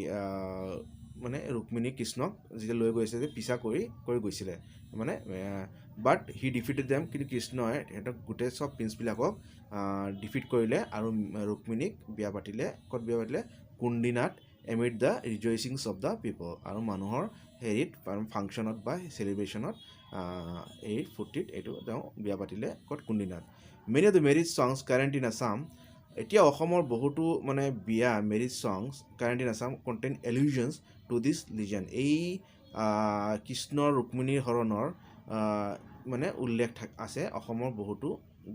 A: মানে ৰুক্মিণী কৃষ্ণক যেতিয়া লৈ গৈছে যে পিছা কৰি গৈছিলে মানে বাট হি ডিফিটেড দেম, কিন্তু কৃষ্ণই সিহঁতক গোটেই চব প্ৰিন্সবিলাকক ডিফিট কৰিলে আৰু ৰুক্মিণীক বিয়া পাতিলে। ক'ত বিয়া পাতিলে? কুণ্ডিনাত এমিড দ্য ৰিজইচিংছ অফ দ্য পিপল, আৰু মানুহৰ হেৰিত ফাংচনত বা চেলিব্ৰেশ্যনত এই ফূৰ্তিত এইটো তেওঁ বিয়া পাতিলে ক'ত? কুণ্ডিনাত। Many of the marriage songs current in Assam, এতিয়া অসমৰ বহুতো মানে বিয়া marriage songs current in Assam contain allusions to this legend, এই কৃষ্ণ ৰুক্মিণীৰ হৰণৰ মানে উল্লেখ আছে অসমৰ বহুতো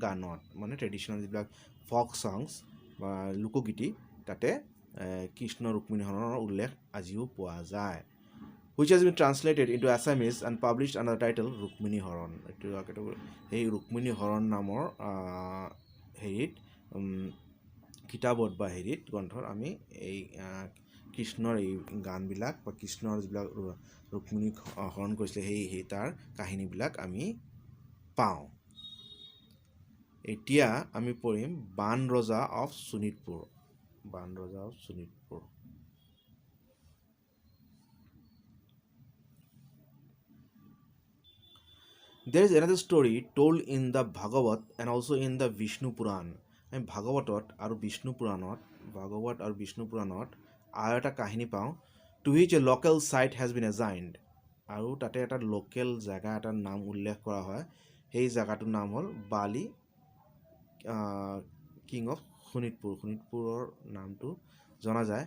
A: গানত, মানে ট্ৰেডিশ্যনেল যিবিলাক ফক ছংছ বা লোকগীতি, তাতে কৃষ্ণ ৰুক্মিণী হৰণৰ উল্লেখ আজিও পোৱা যায়। which has been translated into Assamese and published under the title Rukmini হৰণ। এইটো সেই ৰুক্মিণী হৰণ নামৰ হেৰিত কিতাপত বা হেৰিত গ্ৰন্থত আমি এই কৃষ্ণৰ এই গানবিলাক বা কৃষ্ণৰ যিবিলাক ৰুক্মিণীক হৰণ কৰিছিলে সেই তাৰ কাহিনীবিলাক আমি পাওঁ। এতিয়া আমি পঢ়িম বান ৰজা অফ শোণিতপুৰ। বান ৰজা of Sonitpur. There is another story told in the Bhagavat and also in the Vishnu Puran. আমি ভাগৱতত আৰু বিষ্ণু পুৰাণত আৰু এটা কাহিনী পাওঁ, to which a local site has been assigned, আৰু তাতে এটা লোকেল জেগা এটাৰ নাম উল্লেখ কৰা হয়। সেই জেগাটোৰ নাম হ'ল বালি কিং অফ শোণিতপুৰ। শোণিতপুৰৰ নামটো জনা যায়।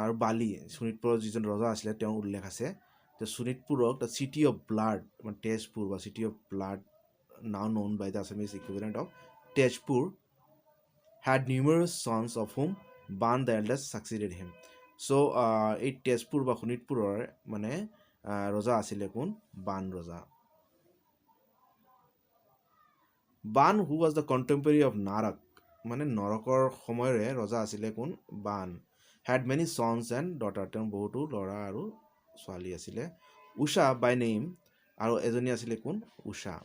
A: আৰু বালি শোণিতপুৰৰ যিজন ৰজা আছিলে তেওঁৰ উল্লেখ আছে। The Sonitpurok, the city of blood, Tejpur, or city of blood, now known by the Assamese equivalent of Tejpur, had numerous sons of whom Ban the eldest succeeded him. So, এই তেজপুৰ বা শোণিতপুৰৰ মানে ৰজা আছিলে কোন? বান ৰজা। বান who was the contemporary of Narak, মানে নৰকৰ সময়ৰে ৰজা আছিলে কোন? বান। had many sons and daughters, তেওঁৰ বহুতো ল'ৰা আৰু ছোৱালী আছিলে। উষা বাই নেম, আৰু এজনী আছিলে কোন? Usha.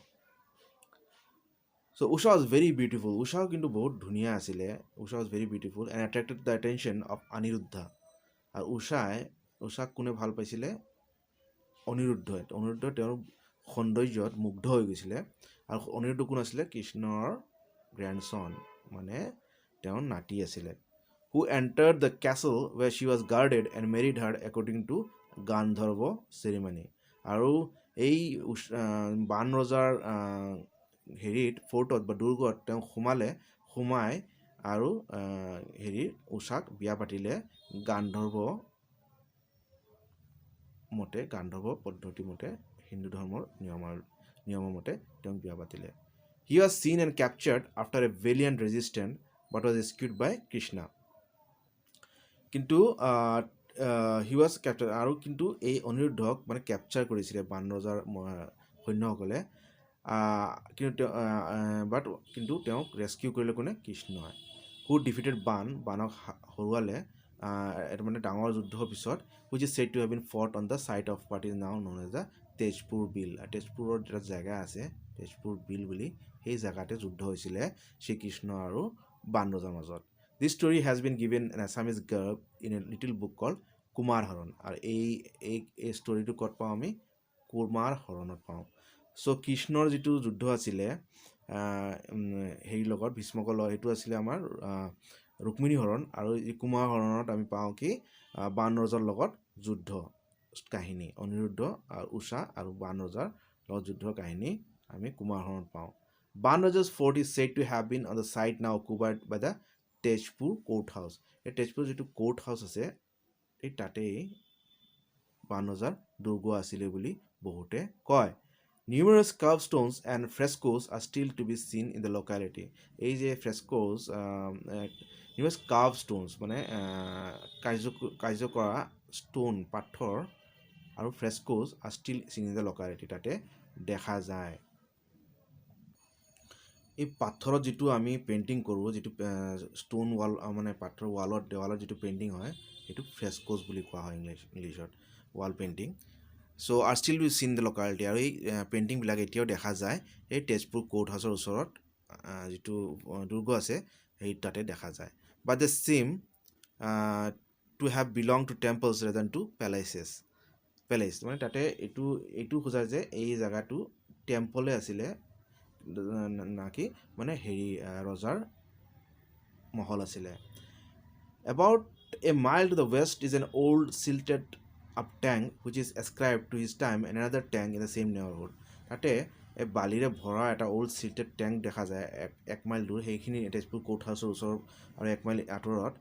A: So Usha was very beautiful. উষাও কিন্তু বহুত ধুনীয়া আছিলে। Usha was very beautiful and attracted the attention of অনিৰুদ্ধা। আৰু উষাক কোনে ভাল পাইছিলে? অনিৰুদ্ধই তেওঁৰ সৌন্দৰ্যত মুগ্ধ হৈ গৈছিলে। আৰু অনিৰুদ্ধ কোন আছিলে? কৃষ্ণৰ গ্ৰেণ্ডছন, মানে তেওঁৰ নাতি আছিলে। who entered the castle where she was guarded and married her according to Gandharva ceremony. আৰু এই বান ৰজাৰ হেৰিত ফৰ্টত বা দুৰ্গত তেওঁ সোমাই আৰু উষাক বিয়া পাতিলে গান্ধৰ্ব পদ্ধতি মতে, হিন্দু ধৰ্মৰ নিয়মৰ মতে তেওঁক বিয়া পাতিলে। He was seen and captured after a valiant resistance but was rescued by Krishna. কিন্তু he was captured, আৰু কিন্তু এই অনিৰুদ্ধক মানে কেপচাৰ কৰিছিলে বান ৰজাৰ সৈন্যসকলে, কিন্তু তেওঁক ৰেস্কিউ কৰিলে কোনে? কৃষ্ণই। who defeated বানক হৰুৱালে এটা মানে ডাঙৰ যুদ্ধৰ পিছত, which is said to have been fought on the site of what is now known as the Tezpur বিল। তেজপুৰৰ এটা জেগা আছে তেজপুৰ বিল বুলি, সেই জেগাতে যুদ্ধ হৈছিলে শ্ৰীকৃষ্ণ আৰু বান ৰজাৰ মাজত। This story has been given an Assamese girl in a little book called Kumar হৰণ। আৰু এই ষ্টৰিটো ক'ত পাওঁ আমি? কুমাৰ হৰণত পাওঁ। চ' কৃষ্ণৰ যিটো যুদ্ধ আছিলে হেৰিৰ লগত, ভীষ্মকৰ লগত, সেইটো আছিলে আমাৰ ৰুক্মিণী হৰণ। আৰু এই কুমাৰ হৰণত আমি পাওঁ কি বান ৰজাৰ লগত যুদ্ধ কাহিনী, অনিৰুদ্ধ আৰু উষা আৰু বান ৰজাৰ লগত যুদ্ধৰ কাহিনী আমি কুমাৰ হৰণত পাওঁ। বান ৰজা's fort is said to have been on the site now occupied by the Tezpur court house. এই তেজপুৰ যিটো কোৰ্ট হাউচ আছে, এই তাতেই বান ৰজাৰ দুৰ্গ আছিলে বুলি বহুতে কয়। Numerous carved stones and frescoes are still to be seen in the locality. এই যে frescoes, numerous carved stones মানে কাৰ্য কৰা ষ্টোন, পাথৰ আৰু frescoes are still seen in the locality, তাতে দেখা যায়। এই পাথৰত যিটো আমি পেইণ্টিং কৰোঁ, যিটো ষ্টোন ৱাল মানে পাথৰ দেৱালত যিটো পেইণ্টিং হয়, সেইটো ফ্ৰেস্কোজ বুলি কোৱা হয় ইংলিছত, wall painting. So' are still be seen the locality, আৰু এই পেইণ্টিংবিলাক এতিয়াও দেখা যায় এই তেজপুৰ কোৰ্ট হাউচৰ ওচৰত যিটো দুৰ্গ আছে সেই তাতে দেখা যায়। But the seem to have belonged to temples rather than to palaces. Palace মানে তাতে এইটো খোজা যে এই জায়গাটো টেম্পলে আছিলে নাকি মানে হেৰি ৰজাৰ মহল আছিলে. About a mile to the west is an old silted up tank which is ascribed to his time and another tank in the same neighborhood. তাতে এই বালিৰে ভৰা এটা ওল্ড চিল্টেড টেংক দেখা যায় 1 মাইল দূৰ. সেইখিনি তেজপুৰ কোৰ্ট হাউচৰ ওচৰত আৰু 1 মাইল আঁতৰত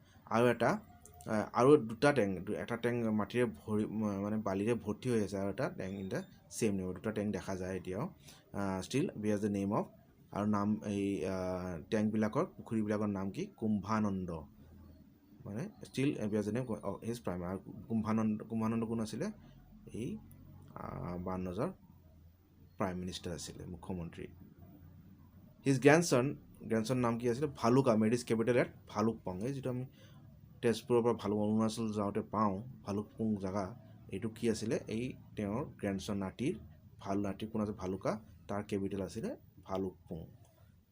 A: আৰু দুটা টেংক, এটা টেংক মাটিৰে ভৰি মানে বালিৰে ভৰ্তি হৈ আছে আৰু এটা tank in the same name. দুটা টেংক দেখা যায় এতিয়াও still bears the name of. আৰু নাম এই টেংকবিলাকৰ পুখুৰীবিলাকৰ নাম কি? কুম্ভানন্দ. মানে still bears the name his prime. আৰু কুম্ভানন্দ কোন আছিলে? এই বানৰজাৰ প্ৰাইম মিনিষ্টাৰ আছিলে, মুখ্যমন্ত্ৰী. হিজ গ্ৰেণ্ডছন নাম কি আছিলে? Bhaluka. Made is capital at Bhalukpong. এই যিটো আমি তেজপুৰৰ পৰা অৰুণাচল যাওঁতে পাওঁ ভালুকপুং জেগা, এইটো কি আছিলে? এই তেওঁৰ গ্ৰেণ্ডছন নাতিৰ কোন আছে? ভালুকা. তাৰ কেপিটেল আছিলে ভালুকপুং.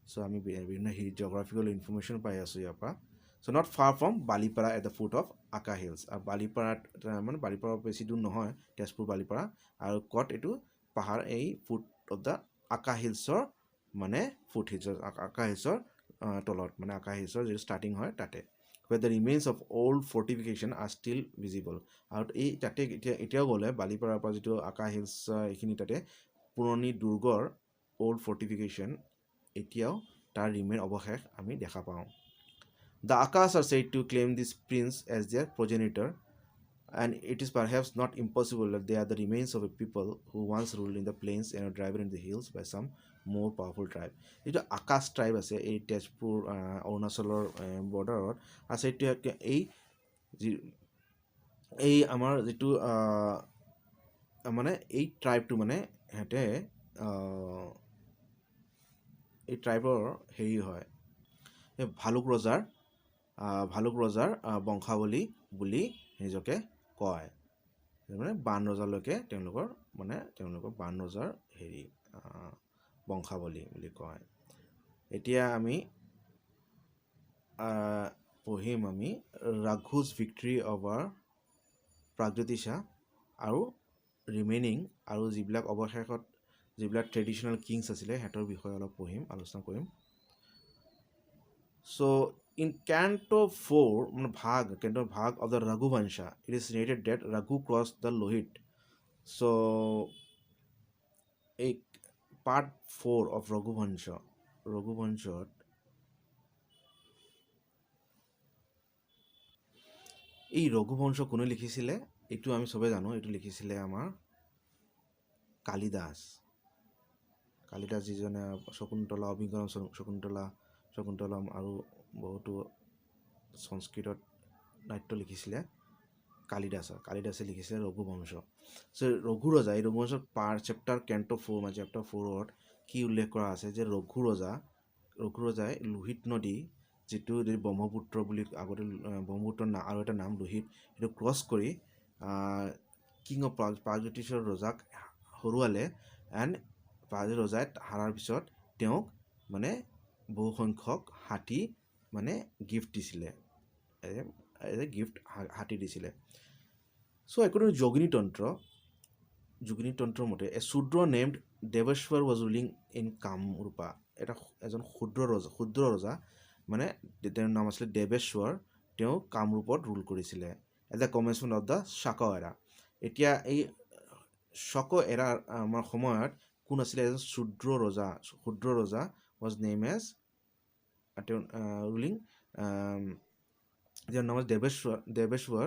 A: চ' আমি বিভিন্ন জিঅ'গ্ৰাফিকেল ইনফৰ্মেশ্যন পাই আছোঁ ইয়াৰ পৰা. So' not far from Balipara at the foot of Aka hills. আৰু বালিপাৰাত মানে বালিপাৰা বেছি দূৰ নহয় তেজপুৰ বালিপাৰা. আৰু ক'ত এইটো পাহাৰ? এই ফুট অফ দ্য আকা হিলছৰ মানে ফুট হিলছৰ আকা হিলছৰ তলত, মানে আকা হিলছৰ যিটো ষ্টাৰ্টিং হয় তাতে. where the remains of old fortification are still visible. আৰু এই তাতে এতিয়াও গ'লে বালিপাৰাৰ পৰা যিটো আকা হিলছ এইখিনি তাতে পুৰণি দুৰ্গৰ old fortification এতিয়াও তাৰ ৰিমেইন অৱশেষ আমি দেখা পাওঁ. The Akas are said to claim this prince as their progenitor, and it is perhaps not impossible that they are the remains of a people who once ruled in the plains and were driven in the hills by some more powerful tribe. যিটো আকাশ tribe আছে এই তেজপুৰ অৰুণাচলৰ বৰ্ডাৰত আছে. এইটো এই আমাৰ যিটো মানে এই ট্ৰাইবটো মানে সিহঁতে এই ট্ৰাইবৰ হেৰি হয়, এই ভালুক ৰজাৰ বংশাৱলী বুলি নিজকে কয়. মানে বান ৰজালৈকে তেওঁলোকৰ বান ৰজাৰ হেৰি বংশাৱলী বুলি কয়. এতিয়া আমি পঢ়িম আমি ৰাঘুজ ভিক্টৰী অভাৰ প্ৰাগজ্যোতিষা আৰু ৰিমেইনিং আৰু যিবিলাক অৱশেষত যিবিলাক ট্ৰেডিশ্যনেল কিংছ আছিলে সিহঁতৰ বিষয়ে অলপ আলোচনা কৰিম. চ' in Canto 4 মানে ভাগ of the Raghuvansha, it is narrated that Raghu crossed the Lohit. So a part 4 of Raghuvansha এই ৰঘুবংশ কোনে লিখিছিলে? এইটো আমি চবে জানো. এইটো লিখিছিলে আমাৰ কালিদাস যিজনে শকুন্তলা অভিজ্ঞান শকুন্তলম আৰু বহুতো সংস্কৃতত নাট্য লিখিছিলে. কালিদাসে লিখিছিলে ৰঘুবংশ. চ' ৰঘু ৰজাই চেপ্টাৰ কেণ্টো 4 মানে চেপ্টাৰ 4ত কি উল্লেখ কৰা আছে যে ৰঘু ৰজাই লোহিত নদী যিটো ব্ৰহ্মপুত্ৰ বুলি আগতে ব্ৰহ্মপুত্ৰ আৰু এটা নাম লোহিত, সেইটো ক্ৰছ কৰি কিং অফ প্ৰাগজ্যোতিষৰ ৰজাক হৰুৱালে. এণ্ড প্ৰাগজ্যোতিষ ৰজাই হাৰাৰ পিছত তেওঁক মানে বহু সংখ্যক হাতী মানে গিফ্ট দিছিলে, হাতী দিছিলে. চ' একদম যোগিনী তন্ত্ৰৰ মতে a Shudra named Deveshwar was ruling in Kamarupa. এজন ক্ষুদ্ৰ ৰজা মানে তেওঁৰ নাম আছিলে দেৱেশ্বৰ. তেওঁ কামৰূপত ৰুল কৰিছিলে এজ এ কমেঞ্চমেণ্ট অফ দ্য শাক এৰা. এতিয়া এই শাক এৰাৰ আমাৰ সময়ত কোন আছিলে? এজন ক্ষুদ্ৰ ৰজা ৱাজ নেম এজ তেওঁ ৰুলিং, তেওঁৰ নাম দেৱেশ্বৰ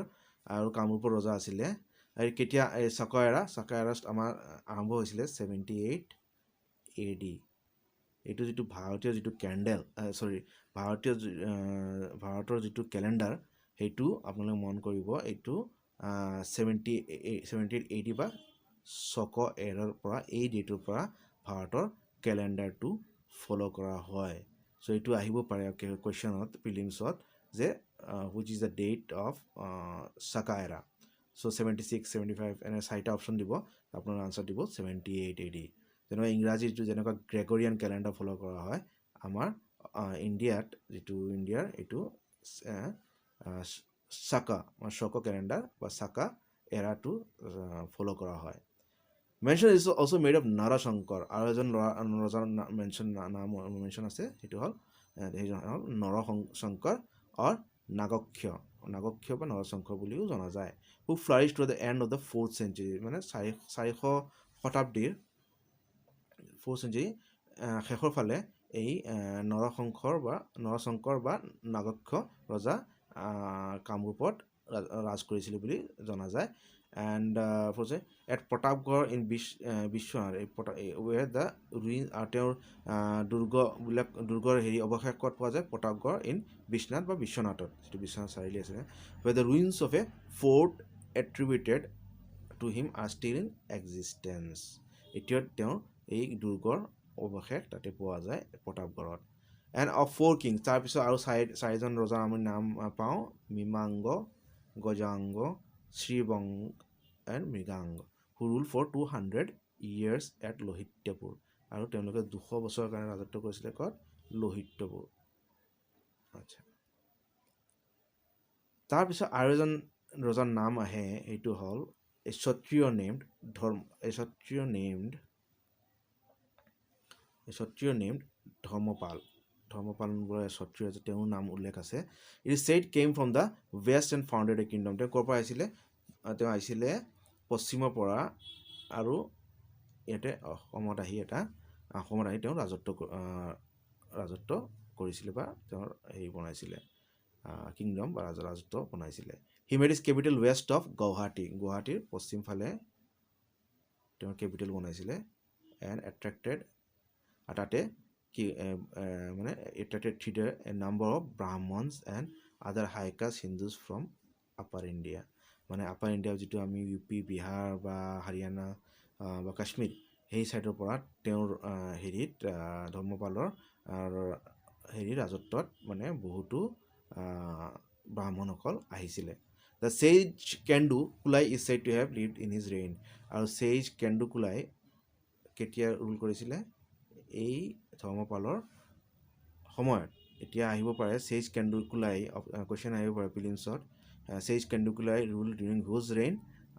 A: আৰু কামৰূপৰ ৰজা আছিলে. আৰু কেতিয়া এই শাক এৰা আমাৰ আৰম্ভ হৈছিলে 78 AD. এইটো যিটো ভাৰতীয় যিটো ভাৰতৰ যিটো কেলেণ্ডাৰ সেইটো আপোনালোকে মন কৰিব. এইটো 78 AD বা শাক এৰাৰ পৰা এই ডেটৰ পৰা ভাৰতৰ কেলেণ্ডাৰটো ফ'ল' কৰা হয়. চ' এইটো আহিব পাৰে কুৱেশ্যনত প্ৰিলিমছত যে which is the date of Saka era. চ' 76, 75 এনে 4টা অপশ্যন দিব. আপোনাৰ আনচাৰ দিব 78 AD. যেনেকুৱা ইংৰাজীটো যেনেকুৱা গ্ৰেগৰিয়ান কেলেণ্ডাৰ ফ'ল' কৰা হয়, আমাৰ ইণ্ডিয়াৰ এইটো Saka বা Shaka calendar বা Saka era to follow কৰা হয় mention is also made of Narashankar আৰু এজন ৰজাৰ mention আছে সেইটো হ'ল নৰশংকৰ or নাগক্ষ বা নৰশংকৰ বুলিও জনা যায় who flourished to the end of the 4th century মানে 400 শতাব্দীৰ 4th century শেষৰ ফালে এই নৰশংকৰ বা নাগক্ষ ৰজা কামৰূপত ৰাজ কৰিছিল বুলি জনা যায় and at Pratapgarh in Bishwar where the ruins are তেওঁৰ দুৰ্গৰ হেৰি অৱশেষ ক'ত পোৱা যায় Pratapgarh in Bishnath বা বিশ্বনাথত যেটো বিশ্বনাথ চাৰিআলি আছে where the ruins of a fort attributed to him are still in existence এতিয়া তেওঁ এই দুৰ্গৰ অৱশেষ তাতে পোৱা যায় Pratapgarhত and of 4 kings তাৰ পিছত আৰু চাৰিজন ৰজাৰ আমি নাম পাওঁ মিমাংগ গজাংগ শ্ৰীবংগ and Mriganga who ruled for 200 years at লোহিত্যপুৰ আৰু তেওঁলোকে 200 বছৰৰ কাৰণে ৰাজত্ব কৰিছিলে ক'ত লোহিত্যপুৰ আচ্ছা তাৰ পিছত আৰু এজন ৰজাৰ নাম আহে এইটো হ'ল a Kshatriya named ধৰ্মপাল বোলে Kshatriya যে তেওঁৰ নাম উল্লেখ আছে it is said came from the west and founded a kingdom তেওঁ ক'ৰ পৰা আহিছিলে তেওঁ আহিছিলে পশ্চিমৰ পৰা আৰু ইয়াতে অসমত আহি তেওঁ ৰাজত্ব কৰিছিলে বা তেওঁৰ হেৰি বনাইছিলে কিংডম বা ৰাজত্ব বনাইছিলে he made his capital west of গুৱাহাটীৰ পশ্চিম ফালে তেওঁৰ কেপিটেল বনাইছিলে and attracted a number of Brahmins and other high caste Hindus from upper India মানে আপাৰ ইণ্ডিয়া যেটো আমি ইউপি বিহাৰ বা হাৰিয়ানা বা কাশ্মীৰ সেই সাইডৰ পৰা তেওঁৰ হেৰিত ধৰ্মপালৰ হেৰি ৰাজত্বত মানে বহুতো ব্ৰাহ্মণসকল আহিছিলে the sage Kendu Kulai is said to have lived in his reign আৰু sage Kendu Kulai কেতিয়া ৰুল কৰিছিলে এই ধৰ্মপালৰ সময়ত এতিয়া আহিব পাৰে sage Kendu Kulai কোৱেশ্চন আহিব পাৰে প্ৰিলিমছত sage Kendu Kulai ruled during whose reign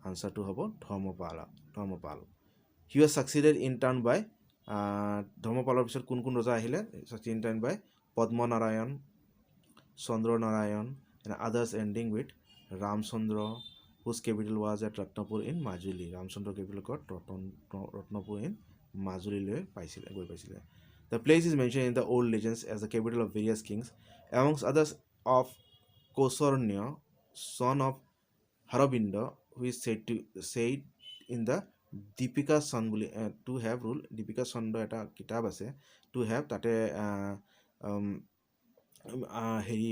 A: answer to হ'ব Dharmapala he was succeeded in turn by ধৰ্মপালৰ পিছত কোন ৰজা আহিলে succeeded in turn by পদ্মনাৰায়ণ Chandranarayan and others ending with Ramchandra whose capital was at Ratnapur in Majuli Ramchandra capital got Ratnapur in Majuli লৈ গৈ পাইছিলে the place is mentioned in the old legends as the capital of various kings amongst others of Kosornya son of Harabinda who is said in the Deepika son to have ruled Deepika son এটা কিতাপ আছে to have তাতে হেৰি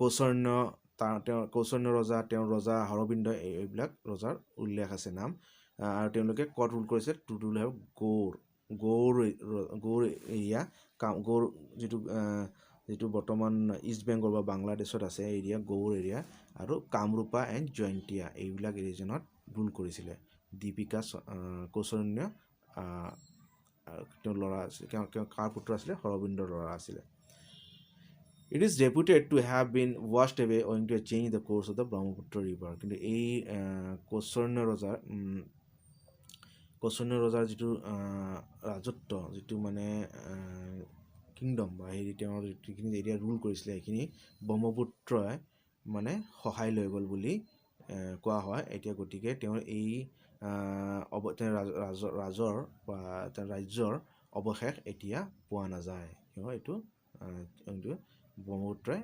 A: কৌশন্য ৰজা তেওঁৰ ৰজা হৰবিন্দ এইবিলাক ৰজাৰ উল্লেখ আছে নাম আৰু তেওঁলোকে ক'ত ৰুল কৰিছে to rule have Gaur area Gaur যেটো বৰ্তমান ইষ্ট বেংগল বা বাংলাদেশত আছে এৰিয়া গৌৰ এৰিয়া আৰু কামৰূপা এণ্ড জয়ন্তীয়া এইবিলাক ৰিজনত ৰুল কৰিছিলে দীপিকা কৌশন্য তেওঁৰ ল'ৰা কাৰ পুত্ৰ আছিলে হৰবিন্দৰ ল'ৰা আছিলে It is reputed to have been washed away owing to a change in the course of the Brahmaputra river. কিন্তু এই কৌশন্য ৰজাৰ যেটো ৰাজত্ব যেটো মানে কিংডম বা হেৰি তেওঁৰ যিখিনি এৰিয়া ৰুল কৰিছিলে সেইখিনি ব্ৰহ্মপুত্ৰই মানে সহায় লৈ গ'ল বুলি কোৱা হয় এতিয়া গতিকে তেওঁৰ এই ৰাজৰ বা ৰাজ্যৰ অৱশেষ এতিয়া পোৱা নাযায় এইটো ব্ৰহ্মপুত্ৰই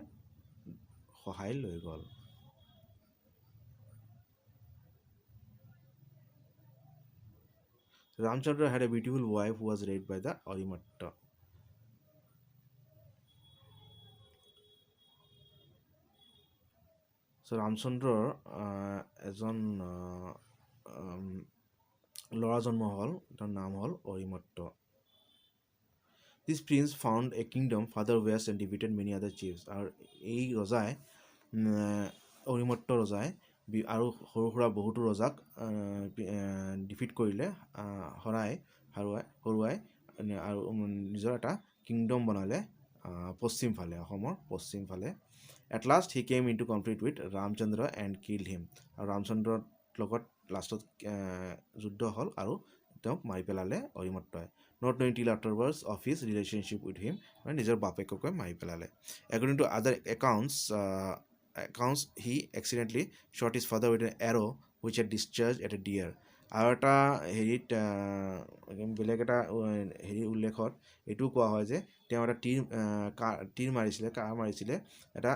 A: সহায় লৈ গ'ল Ramchandra had a beautiful wife who was raised by the Orimatta so Ramchandra এজন ল'ৰা জন্ম হ'ল তাৰ নাম হ'ল Orimatta This prince found a kingdom further west and defeated many other chiefs. আৰু এই ৰজাই অৰিমত্ত ৰজাই আৰু সৰু সুৰা বহুতো ৰজাক ডিফিট কৰিলে হৰুৱাই আৰু নিজৰ এটা কিংডম বনালে পশ্চিম ফালে অসমৰ পশ্চিম ফালে at last he came in to conflict with Ramchandra and killed him আৰু ৰামচন্দ্ৰৰ লগত লাষ্টত যুদ্ধ হ'ল আৰু তেওঁক মাৰি পেলালে অৰিমত্তই not knowing till afterwards of his relationship with him মানে নিজৰ বাপেককে মাৰি পেলালে according to other accounts he accidentally shot his father with an arrow' which had discharged at a deer আৰু এটা হেৰিত বেলেগ এটা হেৰি উল্লেখত এইটোও কোৱা হয় যে তেওঁ এটা তীৰ মাৰিছিলে এটা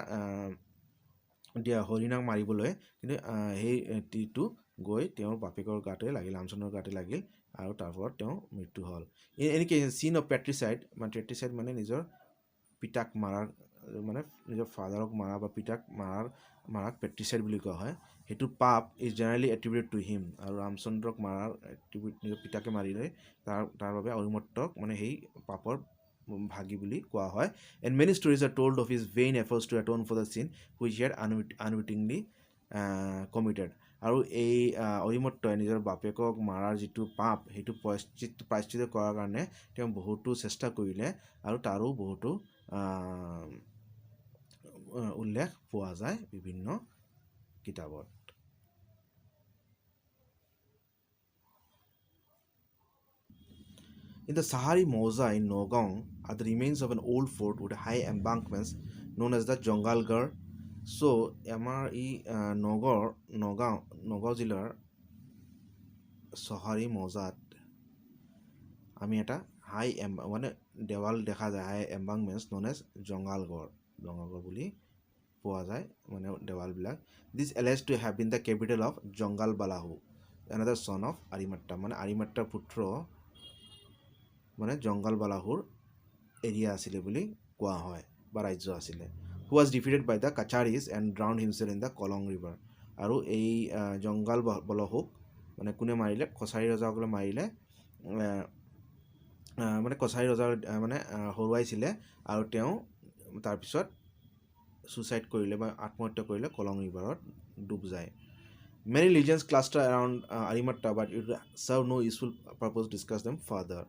A: হৰিণাক মাৰিবলৈ কিন্তু সেই তীৰটো গৈ তেওঁৰ বাপেকৰ গাতে লাগিল ৰামচন্দ্ৰৰ গাতে লাগিল আৰু তাৰ ফলত তেওঁৰ মৃত্যু হ'ল এনেকৈ চিন অফ পেট্ৰিচাইড মানে নিজৰ পিতাক মাৰাৰ মানে নিজৰ ফাদাৰক মাৰা বা পিতাক মাৰাক পেট্ৰিচাইড বুলি কোৱা হয় সেইটো পাপ ইজ জেনেৰেলি এট্ৰিবিউটেড টু হিম আৰু ৰামচন্দ্ৰক মাৰাৰ নিজৰ পিতাকে মাৰিলে তাৰ বাবে অৰিমত্তক মানে সেই পাপৰ ভাগী বুলি কোৱা হয় and many stories are told of his vain efforts to atone for the sin which he had unwittingly committed আৰু এই অৰিমত্তই নিজৰ বাপেকক মাৰাৰ যিটো পাপ সেইটো প্ৰায়শ্চিত কৰাৰ কাৰণে তেওঁ বহুতো চেষ্টা কৰিলে আৰু তাৰো বহুতো উল্লেখ পোৱা যায় বিভিন্ন কিতাপত In the Sahari Moza in Nagaon are the remains of an old fort with high embankments known as the Jongalgarh. So, আমাৰ এই নগাঁও জিলাৰ Sahari Mozaত আমি এটা মানে দেৱাল দেখা যায় হাই এম্বাংমেণ্টছ নন এজ জংগালগড় বুলি পোৱা যায় মানে দেৱালবিলাক this alleged to have been the capital of Jangal Balahu another son of Arimatta মানে আৰিমাত্তাৰ পুত্ৰ মানে জংগাল বালাহুৰ এৰিয়া আছিলে বুলি কোৱা হয় বা ৰাজ্য আছিলে who was defeated by the Kacharis and drowned himself in the Kolong river আৰু এই জংগাল বালাহুক মানে কোনে মাৰিলে কছাৰী ৰজাসকলে মাৰিলে মানে কছাৰী ৰজাৰ মানে হৰুৱাইছিলে আৰু তেওঁ তাৰপিছত সুইচাইড কৰিলে বা আত্মহত্যা কৰিলে কলং ৰিভাৰত ডুব যায় Many legends cluster around Arimatta, but it serve no useful purpose to discuss them further.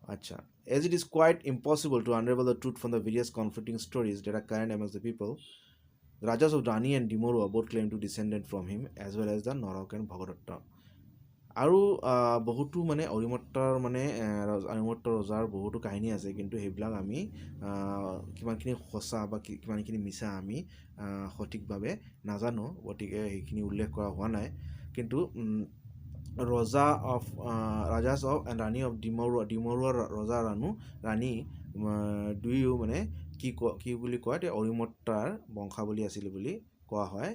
A: Acha. As it is quite impossible to unravel the truth from the various conflicting stories that are current amongst the people, the Rajas of Rani and Dimorua both claim to descend from him, as well as the Narok and Bhagadatta. আৰু বহুতো মানে অৰিমত্তৰ ৰজাৰ বহুতো কাহিনী আছে কিন্তু সেইবিলাক আমি কিমানখিনি সঁচা বা কিমানখিনি মিছা আমি সঠিকভাৱে নাজানো গতিকে সেইখিনি উল্লেখ কৰা হোৱা নাই কিন্তু ৰাজাছ of and Rani of Dimarua ৰজা ৰাণী দুয়ো মানে কি বুলি কয় অৰিমত্তাৰ বংশাৱলী আছিল বুলি কোৱা হয়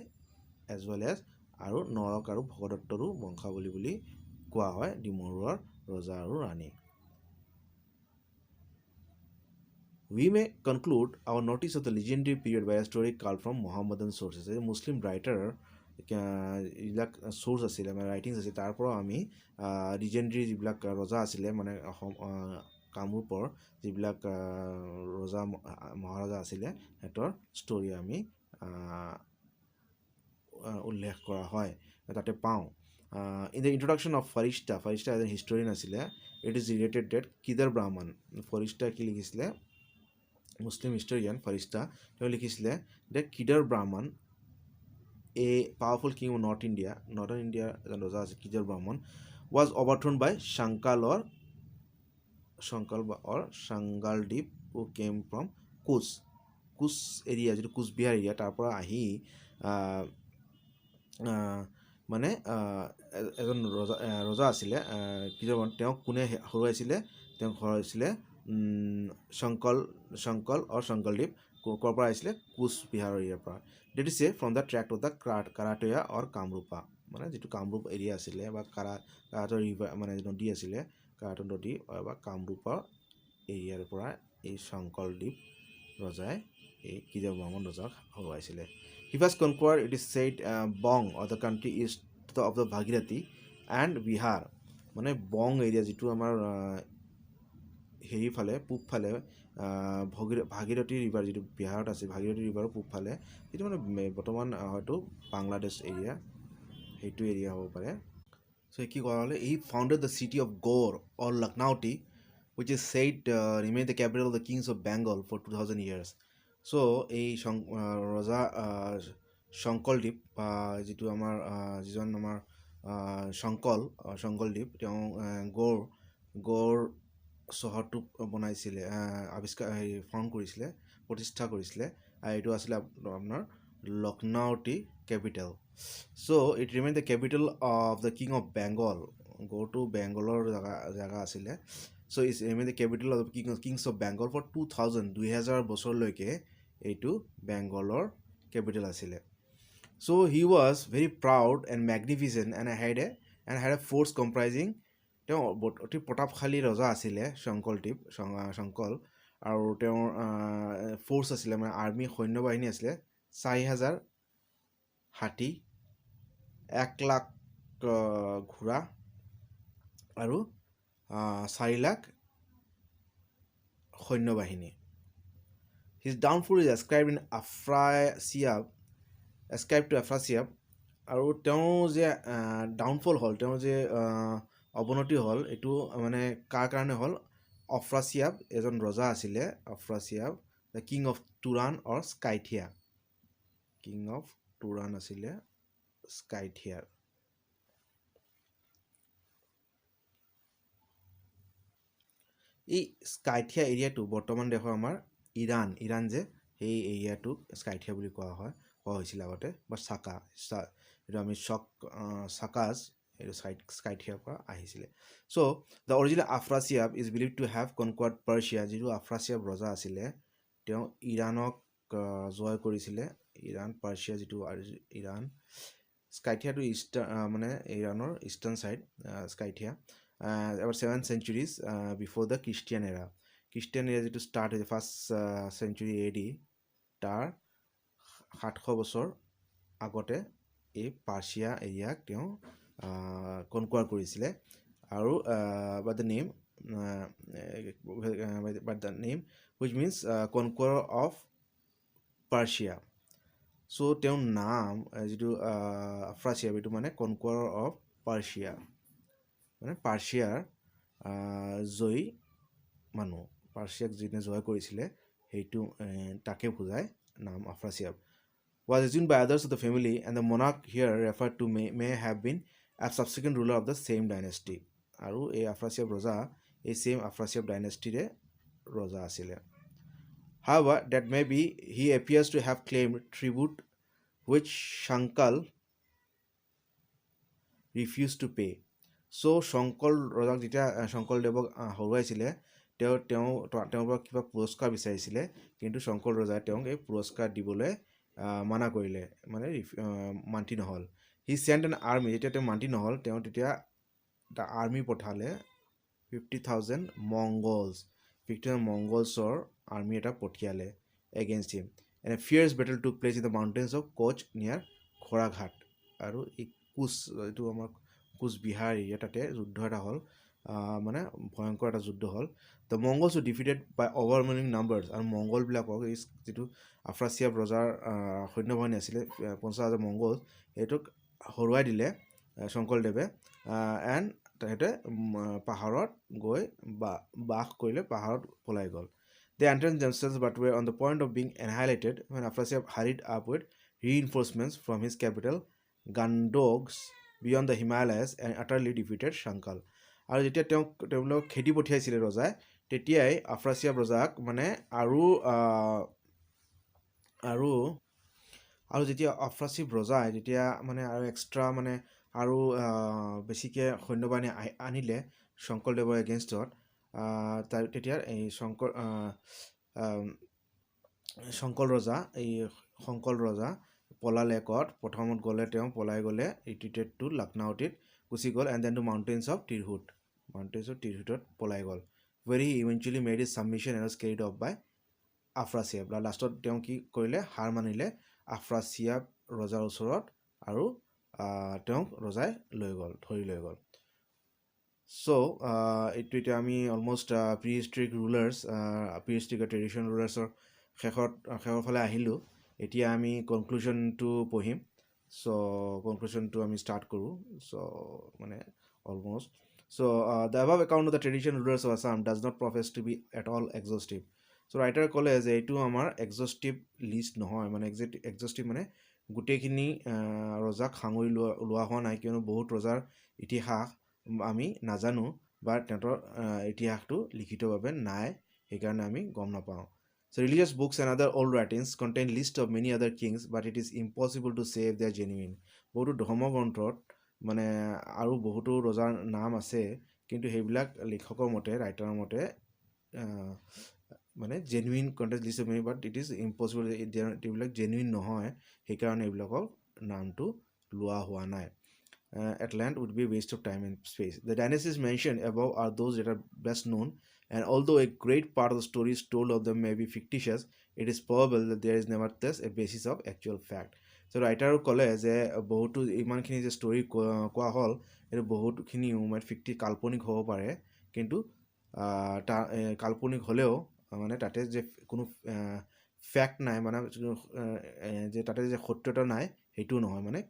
A: এজ ৱেল এজ আৰু নৰক আৰু ভগদত্তৰো বংশাৱলী বুলি কোৱা হয় ডিমৰুৱাৰ ৰজা আৰু ৰাণী We may conclude our notice of the legendary period by a story called from Mohammedan sources. A Muslim writer যিবিলাক সোৰ্চ আছিলে মানে ৰাইটিংছ আছিল তাৰ পৰা আমি লিজেণ্ডাৰী যিবিলাক ৰজা আছিলে মানে কামৰূপৰ যিবিলাক ৰজা মহাৰজা আছিলে সিহঁতৰ ষ্টৰি আমি উল্লেখ কৰা হয় তাতে পাওঁ in the introduction of Farishta as a historian আছিলে it is related that Kidar Brahman Farishta কি লিখিছিলে Muslim historian Farishta তেওঁ লিখিছিলে that Kidar Brahman a powerful king of Northern India এজন ৰজা আছে Kidar Brahman was overthrown by Shankal or Shangaldeep who came from Kush area যেটো Cooch Behar area তাৰ পৰা আহি মানে এজন ৰজা আছিলে তেওঁক কোনে হৰুৱাইছিলে তেওঁক হৰুৱাইছিলে শংকল আৰু শংকলদ্বীপ ক'ৰ পৰা আহিছিলে কোচবিহাৰৰ এৰিয়াৰ পৰা that is a from the tract of the Karatoya or Kamarupa মানে যিটো কামৰূপ এৰিয়া আছিলে বা কাৰাটৰ ৰিভাৰ মানে নদী আছিলে কাৰাটৰ নদী বা কামৰূপৰ এৰিয়াৰ পৰা এই শংকলদ্বীপ ৰজাই এই কিডাৰ ব্ৰাহ্মণ ৰজাক হৰুৱাইছিলে He was conquered, it is said, Bong or the country east of the Bhagirathi and Bihar. মানে বং এৰিয়া যিটো আমাৰ হেৰি ফালে পূব ফালে ভাগীৰথী ৰিভাৰ যিটো বিহাৰত আছে ভাগীৰথী ৰিভাৰৰ পূব ফালে যিটো মানে বৰ্তমান হয়তো বাংলাদেশ এৰিয়া সেইটো এৰিয়া হ'ব পাৰে চ' কি কৰা হ'লে he founded the city of Gaur or Lakhnauti which is said remained the capital of the kings of Bengal for 2000 years. So এই ৰজা শংকৰদ্বীপ যিটো আমাৰ যিজন আমাৰ শংকৰদ্বীপ তেওঁ গৌড় চহৰটো বনাইছিলে, আৱিষ্কাৰ ফৰ্ম কৰিছিলে, প্ৰতিষ্ঠা কৰিছিলে, আৰু এইটো আছিলে আপোনাৰ Lakhnauti capital. So' it remain the capital of the king of Bengal. গৌড়টো বেংগলৰ জেগা আছিলে. So' its remain the capital of kings of Bengal for 2000 বছৰলৈকে এইটো বেংগলৰ কেপিটেল আছিলে. So he was very proud and magnificent and had a force comprising, তেওঁ অতি প্ৰতাপশালী ৰজা আছিলে শংকৰদ্বীপ আৰু তেওঁৰ ফ'ৰ্চ আছিলে মানে আৰ্মি সৈন্য বাহিনী আছিলে 4000 হাতী, 1,00,000 ঘোঁৰা আৰু 4,00,000 সৈন্য বাহিনী. His downfall is ascribed to Afrasiab, আৰু তেওঁ যে ডাউনফল হ'ল, তেওঁৰ যে অৱনতি হ'ল, এইটো মানে কাৰ কাৰণে হ'ল? আফ্ৰাচিয়াব এজন ৰজা আছিলে, Afrasiab the king of Turan or Scythia, king of Turan আছিলে স্কাইথিয়াৰ. এই স্কাইথিয়া এৰিয়াটো বৰ্তমান দেশৰ আমাৰ ইৰাণ যে সেই এৰিয়াটোক স্কাইথিয়া বুলি কোৱা হৈছিল আগতে, বা এইটো আমি চাকাজ এইটো স্কাইথিয়াৰ পৰা আহিছিলে. So' the original Afrasiab is believe to have conquered Persia. যিটো আফ্ৰাচিয়াব ৰজা আছিলে তেওঁ ইৰাণক জয় কৰিছিলে, পাৰ্চিয়া যিটো ইৰাণ. স্কাইথিয়াটো মানে ইৰাণৰ eastern side Scythia. about 7th centuries before the Christian era. Christian era যিটো ষ্টাৰ্ট হৈছে ফাৰ্ষ্ট চেঞ্চুৰী AD, তাৰ 700 বছৰ আগতে এই পাৰ্চিয়া এৰিয়াক তেওঁ কনকুৱাৰ কৰিছিলে. আৰু but the name which means conqueror of Persia. So' তেওঁৰ নাম যিটো আফ্ৰাচিয়াব এইটো মানে কনকুৱাৰৰ অফ পাৰ্চিয়া, মানে পাৰ্চিয়াৰ জয়ী মানুহ, পাৰ্চিয়াক যিনে জয় কৰিছিলে সেইটো তাকে বুজায় নাম আফ্ৰাচিয়াব. Was assumed by others of the family, and the monarch here referred to may have been a subsequent ruler of the same dynasty. আৰু এই আফ্ৰাচিয়াব ৰজা এই ছেইম আফ্ৰাচিয়াব ডাইনেষ্টিৰে ৰজা আছিলে. However, that may be, he appears to have claimed tribute which Shankal refused to pay. চ' শংকৰ ৰজাক যেতিয়া শংকৰদেৱক হৰুৱাইছিলে তেওঁৰ পৰা কিবা পুৰস্কাৰ বিচাৰিছিলে, কিন্তু শংকৰ ৰজাই তেওঁক এই পুৰস্কাৰ দিবলৈ মানা কৰিলে, মানে মান্তি নহ'ল. হি চেণ্ট এন আৰ্মি. যেতিয়া তেওঁ মান্তি নহ'ল তেওঁ তেতিয়া এটা আৰ্মি পঠালে 50,000 মংগলছৰ আৰ্মি এটা পঠিয়ালে against him. And a fierce battle took place in the mountains of Koch near Ghoraghat. আৰু এই এইটো আমাৰ কোচবিহাৰ এৰিয়া, তাতে যুদ্ধ এটা হ'ল, মানে ভয়ংকৰ এটা যুদ্ধ হ'ল. The Mongols were defeated by overwhelming numbers. আৰু মংগলবিলাকক এই যিটো আফ্ৰাচিয়াব ৰজাৰ সৈন্যবাহিনী আছিলে 50,000 মংগল, সেইটোক হৰুৱাই দিলে শংকৰদেৱে. এণ্ড তেখেতে পাহাৰত গৈ বাস কৰিলে, পাহাৰত পলাই গ'ল. They entrenched themselves but were on the point of being annihilated when Afrasiab hurried up with reinforcements from his capital Gandogs beyond the Himalayas and utterly defeated Shankal. আৰু যেতিয়া তেওঁলোকক খেদি পঠিয়াইছিলে ৰজাই, তেতিয়াই আফ্ৰাচিয়াব ৰজাক মানে আৰু যেতিয়া আফ্ৰাচিয়াব ৰজাই যেতিয়া মানে আৰু এক্সট্ৰা মানে আৰু বেছিকৈ সৈন্যবাহিনী আনিলে শংকৰদেৱৰ এগেইনষ্টত, তেতিয়া এই শংকৰ ৰজা পলালে ক'ত? প্ৰথমত গ'লে তেওঁ পলাই গ'লে ৰিট্ৰিটেড টু লক্ষ্ণৌটিত গুচি গ'ল, and then to mountains of তিৰহুটত পলাই গ'ল. Where he eventually made his submission and was carried off by Afrasiab. লাষ্টত তেওঁ কি কৰিলে? হাৰ মানিলে আফ্ৰাচিয়াব ৰজাৰ ওচৰত, আৰু তেওঁক ৰজাই ধৰি লৈ গ'ল. চ' এইটো এতিয়া আমি অলমষ্ট প্ৰি হিষ্ট্ৰিক ট্ৰেডিশ্যনেল ৰুলাৰ্ছৰ শেষৰ ফালে আহিলোঁ. এতিয়া আমি কনক্লুশ্যনটো পঢ়িম. চ' কনক্লুশ্যনটো আমি ষ্টাৰ্ট কৰোঁ. চ' মানে almost So the above account of the traditional rulers of Assam does not profess to be at all exhaustive. So writer ক'লে যে এইটো আমাৰ এক্সস্টিভ লিষ্ট নহয়, মানে এক্সস্টিভ মানে গোটেইখিনি ৰজাক সাঙুৰি লোৱা হোৱা নাই, কিয়নো বহুত ৰজাৰ ইতিহাস আমি নাজানো বা তেহঁতৰ ইতিহাসটো লিখিতভাৱে নাই, সেইকাৰণে আমি গম নাপাওঁ. So religious books and other old writings contain list of many other kings, but it is impossible to say if they are genuine. বহুতো ধৰ্মগ্ৰন্থত মানে আৰু বহুতো ৰজাৰ নাম আছে, কিন্তু সেইবিলাক লিখকৰ মতে, ৰাইটাৰৰ মতে মানে genuine contact list of many, but it is impossible, এইবিলাক জেনুইন নহয়, সেইকাৰণে এইবিলাকৰ নামটো লোৱা হোৱা নাই. At land would be a waste of time and space. The dynasties mentioned above are those that are best known, and although a great part of the stories told of them may be fictitious, it is probable that there is nevertheless a basis of actual fact. So ৰাইটাৰো ক'লে যে বহুতো ইমানখিনি যে story কোৱা হ'ল, এইটো বহুতখিনি কাল্পনিক হ'ব পাৰে, কিন্তু কাল্পনিক হ'লেও মানে তাতে যে কোনো ফেক্ট নাই, মানে যে তাতে যে সত্যতা নাই সেইটোও নহয়, মানে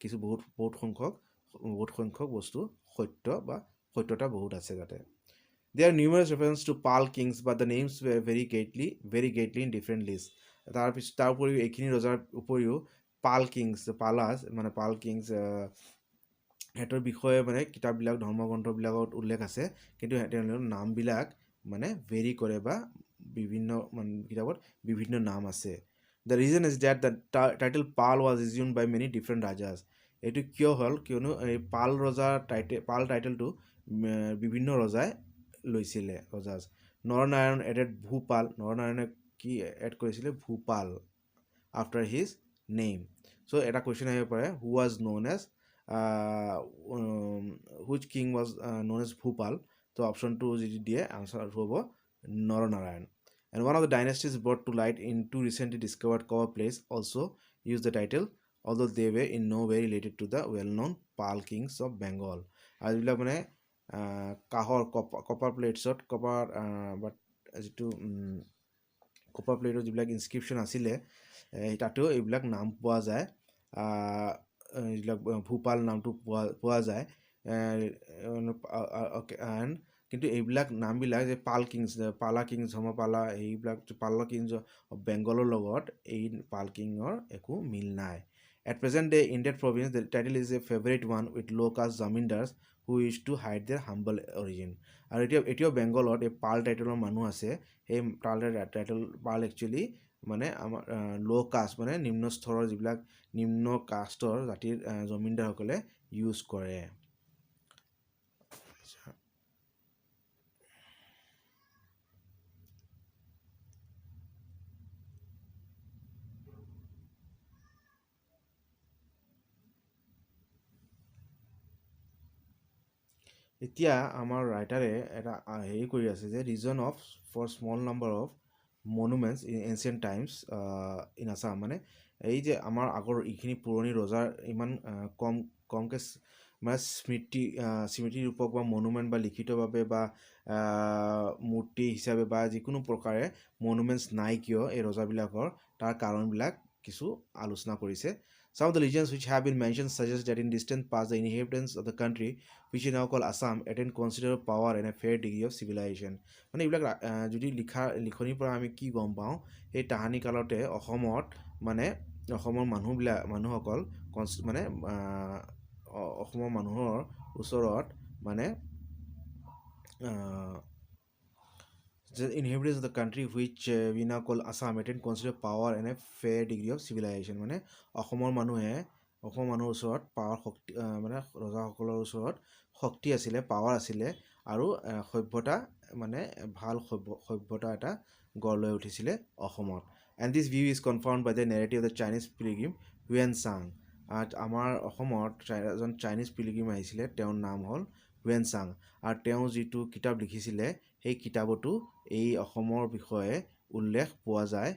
A: কিছু বহুত সংখ্যক বস্তু সত্য বা সত্যতা বহুত আছে তাতে. There are numerous references to Pal kings, but the names were very greatly in different lists. তাৰ উপৰিও এইখিনি ৰজাৰ উপৰিও পাল কিংছ সিহঁতৰ বিষয়ে মানে কিতাপবিলাক ধৰ্মগ্ৰন্থবিলাকত উল্লেখ আছে, কিন্তু তেওঁলোকৰ নামবিলাক মানে ভেৰি কৰে বা বিভিন্ন কিতাপত বিভিন্ন নাম আছে. The reason is that the title Pal was assumed by many different rajas. এইটো কিয় হ'ল, কিয়নো এই পাল টাইটেলটো বিভিন্ন ৰজাই লৈছিলে. নৰনাৰায়ণ এডেড ভূপাল, নৰনাৰায়ণে কি এড কৰিছিলে, Bhupal, after his name. So' এটা কুৱেশ্যন আহিব পাৰে, who was known as which king was known as Bhupal. তো অপশ্যনটো যদি দিয়ে আনচাৰটো হ'ব Naranarayan. And one of the dynasties brought to light in two recently discovered cover plates also used the title, although they were in no way related to the well-known Pal kings of Bengal. আৰু যিবিলাক মানে কাঁহৰ copper প্লেটছত বাট যিটো copper প্লেটৰ যিবিলাক inscription আছিলে তাতেও এইবিলাক নাম পোৱা যায়, যিবিলাক ভূপাল নামটো পোৱা যায়. কিন্তু এইবিলাক নামবিলাক যে পালা কিংছ ধৰ্মপালা, এইবিলাক পালা কিংছ অফ বেংগলৰ লগত এই পাল কিঙৰ একো মিল নাই. At present day in that province, the title is a favorite one with low-caste zamindars who wish to hide their humble origin. আৰু এতিয়াও বেংগলত এই পাল টাইটেলৰ মানুহ আছে. সেই টাইটেল পাল একচুৱেলি মানে আমাৰ ল' কাষ্ট, মানে নিম্ন স্তৰৰ যিবিলাক নিম্ন কাষ্টৰ জাতিৰ জমিনদাৰসকলে ইউজ কৰে. এতিয়া আমাৰ ৰাইটাৰে এটা হেৰি কৰি আছে যে reason for small number of monuments in ancient times in Assam. মানে এই যে আমাৰ আগৰ এইখিনি পুৰণি ৰজাৰ ইমান কমকৈ মানে স্মৃতি ৰূপক বা মনুমেণ্ট বা লিখিতভাৱে বা মূৰ্তি হিচাপে বা যিকোনো প্ৰকাৰে মনুমেণ্টছ নাই কিয় এই ৰজাবিলাকৰ, তাৰ কাৰণবিলাক কিছু আলোচনা কৰিছে. Some of the legends which have been mentioned suggest that in distant past the inhabitants of the country which is now called Assam attained considerable power and a fair degree of civilization. মানে এইবিলাক যদি লিখনিৰ পৰা আমি কি গম পাওঁ, সেই তাহানি কালতে অসমত মানে অসমৰ মানুহসকল মানে অসমৰ মানুহৰ ওচৰত মানে the inhabitants of the country which we now call Assam attained considerable power and a fair degree of civilization. মানে অসমৰ মানুহৰ ওচৰত পাৱাৰ শক্তি, মানে ৰজাসকলৰ ওচৰত শক্তি আছিলে, পাৱাৰ আছিলে, আৰু সভ্যতা মানে ভাল সভ্যতা এটা গঢ় লৈ উঠিছিলে অসমত. And this view is confirmed by the narrative of the Chinese pilgrim Huansang. আমাৰ অসমত এজন চাইনিজ পিলগ্ৰিম আহিছিলে, তেওঁৰ নাম হ'ল হুৱেনচাং, আৰু তেওঁ যিটো কিতাপ লিখিছিলে সেই কিতাপতো এই অসমৰ বিষয়ে উল্লেখ পোৱা যায়.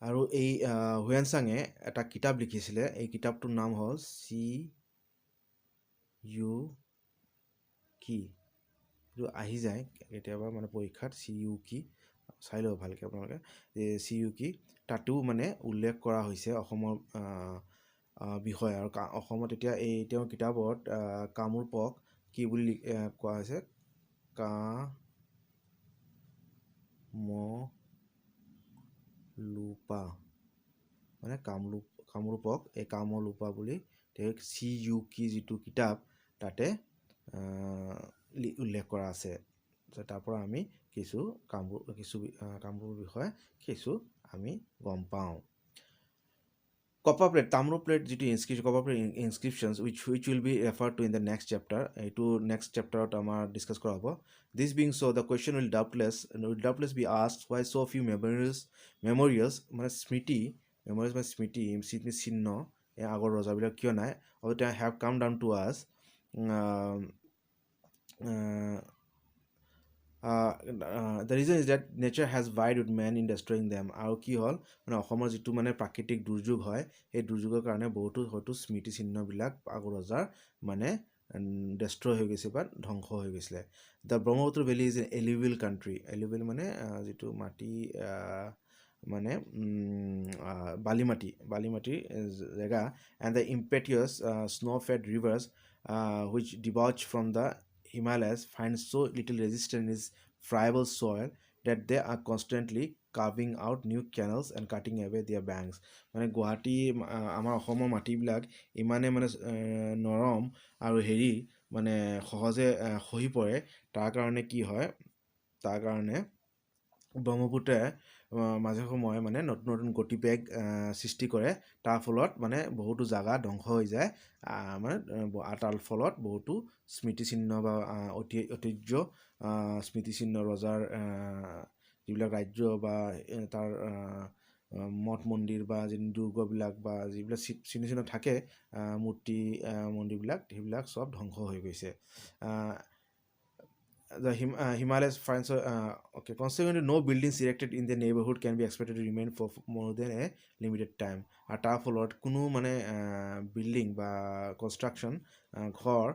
A: আৰু এই হুৱেনচাঙে এটা কিতাপ লিখিছিলে, এই কিতাপটোৰ নাম হ'ল CU কি, এইটো আহি যায় কেতিয়াবা মানে পৰীক্ষাত, CU কি চাই ল'ব ভালকৈ আপোনালোকে, CU কি, তাতো মানে উল্লেখ কৰা হৈছে অসমৰ বিষয় আৰু অসমত এতিয়া এই তেওঁৰ কিতাপত কামৰূপক কি বুলি কোৱা হৈছে কামৰূপা মানে কামৰূপক এই কামৰূপা বুলি তেওঁ CUK যিটো কিতাপ তাতে উল্লেখ কৰা আছে তাৰ পৰা আমি কিছু কামৰূপৰ বিষয়ে কিছু আমি গম পাওঁ Copper plate, Tamru plate, যিটো inscription, copper plate inscriptions, which will be referred to in the next chapter. এইটো next chapter আমাৰ discuss কৰা হ'ব. This being so, the question will doubtless be asked why so few memorials মানে স্মৃতি, memories মানে স্মৃতি চিহ্ন আগৰ ৰজাবিলাক কিয় নাই? Or they have come down to us. The reason is that nature has vied with man in destroying them আৰু কি হ'ল মানে অসমৰ যিটো মানে প্ৰাকৃতিক দুৰ্যোগ হয় সেই দুৰ্যোগৰ কাৰণে বহুতো হয়তো স্মৃতি চিহ্নবিলাক আগৰ ৰজাৰ মানে ডেষ্ট্ৰয় হৈ গৈছে বা ধ্বংস হৈ গৈছিলে the Brahmaputra valley is an alluvial country alluvial মানে যিটো মাটি মানে বালিমাটিৰ জেগা and the impetuous snow' fed rivers which debouch from the Himalayas find so little resistance in its friable soil that they are constantly carving out new canals and cutting away their banks. মানে গুৱাহাটী আমাৰ অসমৰ মাটিবিলাক ইমানে মানে নৰম আৰু হেৰি মানে সহজে খহি পৰে তাৰ কাৰণে কি হয় তাৰ কাৰণে ব্ৰহ্মপুত্ৰে মাজে সময়ে মানে নতুন নতুন গতিবেগ সৃষ্টি কৰে তাৰ ফলত মানে বহুতো জাগা ধ্বংস হৈ যায় মানে তাৰ ফলত বহুতো স্মৃতিচিহ্ন বা ঐতিহ্য স্মৃতিচিহ্ন ৰজাৰ যিবিলাক ৰাজ্য বা তাৰ মঠ মন্দিৰ বা যি দুৰ্গবিলাক বা যিবিলাক চিহ্ন থাকে মূৰ্তি মন্দিৰবিলাক সেইবিলাক চব ধ্বংস হৈ গৈছে The Himalayas finds okay. Consequently, no buildings erected in the neighborhood can be expected to remain for more than a limited time. আর তাৰ ফলত কোনো মানে বিল্ডিং বা কনষ্ট্ৰাকশ্যন ঘৰ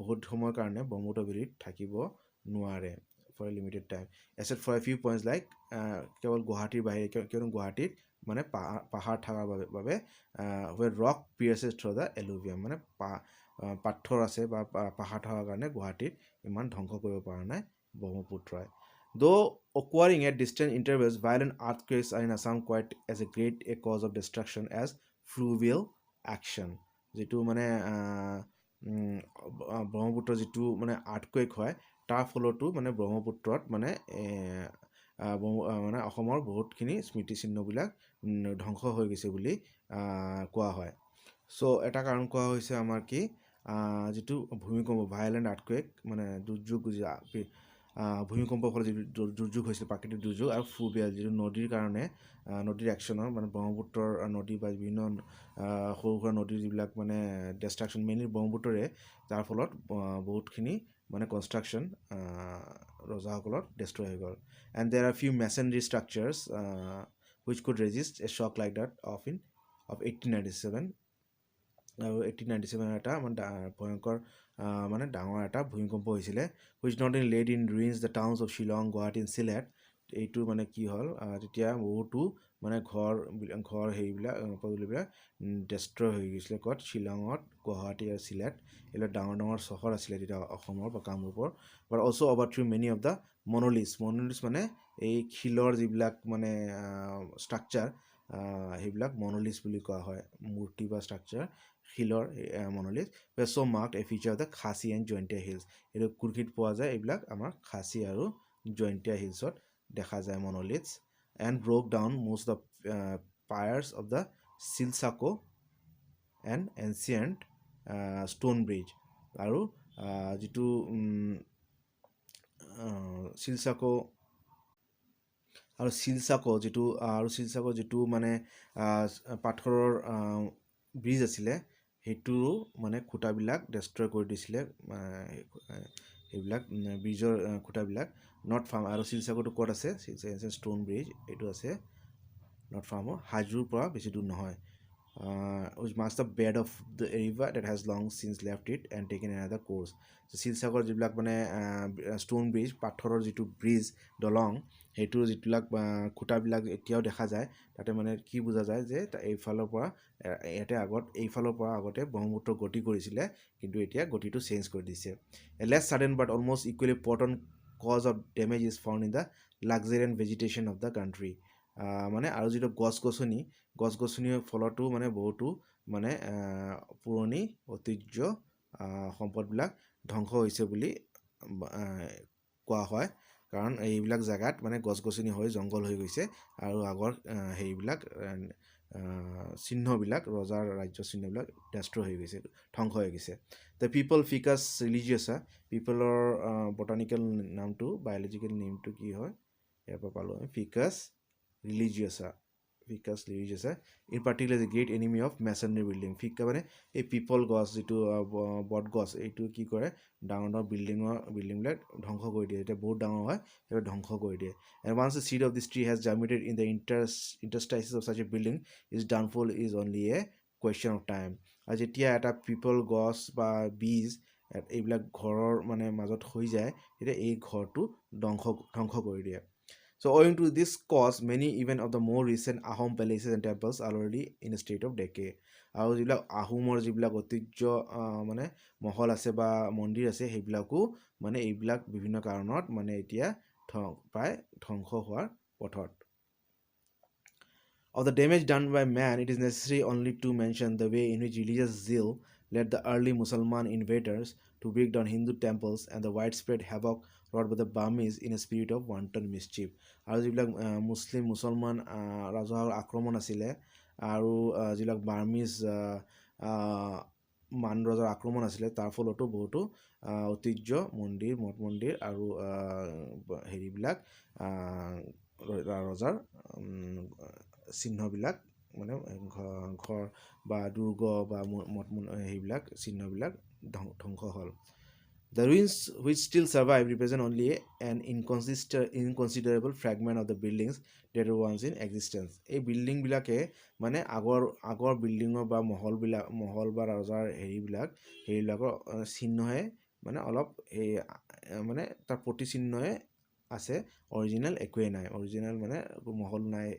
A: বহুত সময়ৰ কাৰণে ব্ৰহ্মপুত্ৰ ভেলীত থাকিব নোৱাৰে for a limited time except for a few points like কেৱল গুৱাহাটীৰ বাহিৰে কিয়নো গুৱাহাটীত মানে পাহাৰ থকাৰ বাবে rock pierces through the alluvium মানে পাথৰ আছে বা পাহাৰ থকাৰ কাৰণে গুৱাহাটীত ইমান ধ্বংস কৰিব পৰা নাই ব্ৰহ্মপুত্ৰই Though occurring at distant intervals, violent earthquakes are in Assam quite as great a cause of destruction as fluvial action. যিটো মানে ব্ৰহ্মপুত্ৰৰ যিটো মানে আৰ্থকুৱেক হয় তাৰ ফলতো মানে ব্ৰহ্মপুত্ৰত মানে মানে অসমৰ বহুতখিনি স্মৃতিচিহ্নবিলাক ধ্বংস হৈ গৈছে বুলি কোৱা হয় চ' এটা কাৰণ কোৱা হৈছে আমাৰ কি যিটো ভূমিকম্প ভাইলেণ্ট আৰ্থকুৱেক মানে দুৰ্যোগ ভূমিকম্পৰ ফলত যিটো দুৰ্যোগ হৈছিল প্ৰাকৃতিক দুৰ্যোগ আৰু ফ্লুভিয়াল যিটো নদীৰ কাৰণে নদীৰ একশ্যনৰ মানে ব্ৰহ্মপুত্ৰৰ নদী বা বিভিন্ন সৰু সুৰা নদীৰ যিবিলাক মানে ডিষ্ট্ৰাকশ্যন মেইনলি ব্ৰহ্মপুত্ৰৰে যাৰ ফলত বহুতখিনি মানে কনষ্ট্ৰাকশ্যন ৰজাসকলৰ ডেষ্ট্ৰয় হৈ গ'ল and there are few masonry structures which could resist a shock like that of 1897 আৰু 1897 এটা মানে ভয়ংকৰ মানে ডাঙৰ এটা ভূমিকম্প হৈছিলে which not in laid in ruins the towns of Shillong Guwahati and Sylhet এইটো মানে কি হ'ল তেতিয়া বহুতো মানে ঘৰ হেৰিবিলাক পদূলিবিলাক ডেষ্ট্ৰয় হৈ গৈছিলে ক'ত শ্বিলঙত গুৱাহাটী আৰু চিলেট এইবিলাক ডাঙৰ ডাঙৰ চহৰ আছিলে তেতিয়া অসমৰ বা কামৰূপৰ বাট অলছ' অভাৰথ্ৰু মেনি অফ দ্য মনলিথ মানে এই শিলৰ যিবিলাক মানে ষ্ট্ৰাকচাৰ সেইবিলাক মনলিথ বুলি কোৱা হয় মূৰ্তি বা ষ্ট্ৰাকচাৰ শিলৰ monolith so' marked a feature of the Khasi and Jaintia hills এইটো কুৰ্কীত পোৱা যায় এইবিলাক আমাৰ খাচী আৰু জয়ন্তীয়া হিলছত দেখা যায় monoliths and broke down most of piers of the Silsako and ancient stone bridge আৰু যিটো শিলচাকো যিটো মানে পাথৰৰ ব্ৰিজ আছিলে সেইটোৰো মানে খুঁটাবিলাক ডেষ্ট্ৰয় কৰি দিছিলে সেইবিলাক ব্ৰিজৰ খুঁটাবিলাক নট ফাৰ্ম আৰু শিলচাকোটো ক'ত আছে ষ্টোন ব্ৰিজ এইটো আছে নট ফাৰ্মৰ হাজোৰ পৰা বেছি দূৰ নহয় which marks the bed of the river that has long since left it and taken another course. So শিলসাগৰ যিবিলাক মানে ষ্টোন ব্ৰিজ পাথৰৰ যিটো ব্ৰিজ দলং সেইটোৰ যিবিলাক খুঁটাবিলাক এতিয়াও দেখা যায় তাতে মানে কি বুজা যায় যে এইফালৰ পৰা ইয়াতে এইফালৰ পৰা আগতে ব্ৰহ্মপুত্ৰ গতি কৰিছিলে কিন্তু এতিয়া গতিটো চেঞ্জ কৰি দিছে a less sudden but almost equally potent cause of damage is found in the luxuriant vegetation of the country. মানে আৰু যিটো গছ গছনিৰ ফলতো মানে বহুতো মানে পুৰণি ঐতিহ্য সম্পদবিলাক ধ্বংস হৈছে বুলি কোৱা হয় কাৰণ এইবিলাক জাগাত মানে গছ গছনি হৈ জংঘল হৈ গৈছে আৰু আগৰ সেইবিলাক চিহ্নবিলাক ৰজাৰ ৰাজ্যৰ চিহ্নবিলাক ডেষ্ট্ৰয় হৈ গৈছে ধ্বংস হৈ গৈছে দ্য পিপল ফিকাছ ৰিলিজিয়াছা পিপলৰ বটানিকেল নামটো বায়'লজিকেল নেমটো কি হয় ইয়াৰ পৰা পালোঁ আমি ficus religiosa in particular the great enemy of masonry building ফিকা মানে এই পিপল গছ যিটো বট গছ এইটো কি কৰে ডাঙৰ ডাঙৰ বিল্ডিংবিলাক ধ্বংস কৰি দিয়ে এতিয়া বহুত ডাঙৰ হয় সেইটো ধ্বংস কৰি দিয়ে and once the seed of this tree has germinated in the interstices of such a building its downfall is only a question of time আৰু যেতিয়া এটা পিপল গছ বা বীজ এইবিলাক ঘৰৰ মানে মাজত হৈ যায় তেতিয়া এই ঘৰটো ধ্বংস কৰি দিয়ে So owing to this cause, many even of the more recent Ahom palaces and temples are already in a state of decay. আৰু যিবিলাক আহোমৰ যিবিলাক ঐতিহ্য মানে মহল আছে বা মন্দিৰ আছে সেইবিলাকো মানে এইবিলাক বিভিন্ন কাৰণত মানে এতিয়া প্ৰায় ধ্বংস হোৱাৰ পথত Of the damage done by man, it is necessary only to mention the way in which religious zeal led the early Musalman invaders to break down Hindu temples and the widespread havoc wrought by the Burmese in a spirit of wanton mischief. আৰু যিবিলাক মুছলমান ৰাজহুৱা আক্ৰমণ আছিলে আৰু যিবিলাক Burmese মান ৰজাৰ আক্ৰমণ আছিলে তাৰ ফলতো বহুতো ঐতিহ্য মন্দিৰ মঠ মন্দিৰ আৰু হেৰিবিলাক ৰজাৰ চিহ্নবিলাক মানে ঘৰ বা দুৰ্গ বা মঠ সেইবিলাক চিহ্নবিলাক ধ্বংস হ'ল The ruins which still survive represent only an inconsiderable fragment of the buildings that were once in existence. এই বিল্ডিংবিলাকে মানে আগৰ বিল্ডিঙৰ বা মহল বা ৰজাৰ হেৰিবিলাকৰ চিহ্নহে মানে অলপ এই মানে তাৰ প্ৰতিচিহ্নহে আছে অৰিজিনেল একোৱে নাই অৰিজিনেল মানে মহল নাই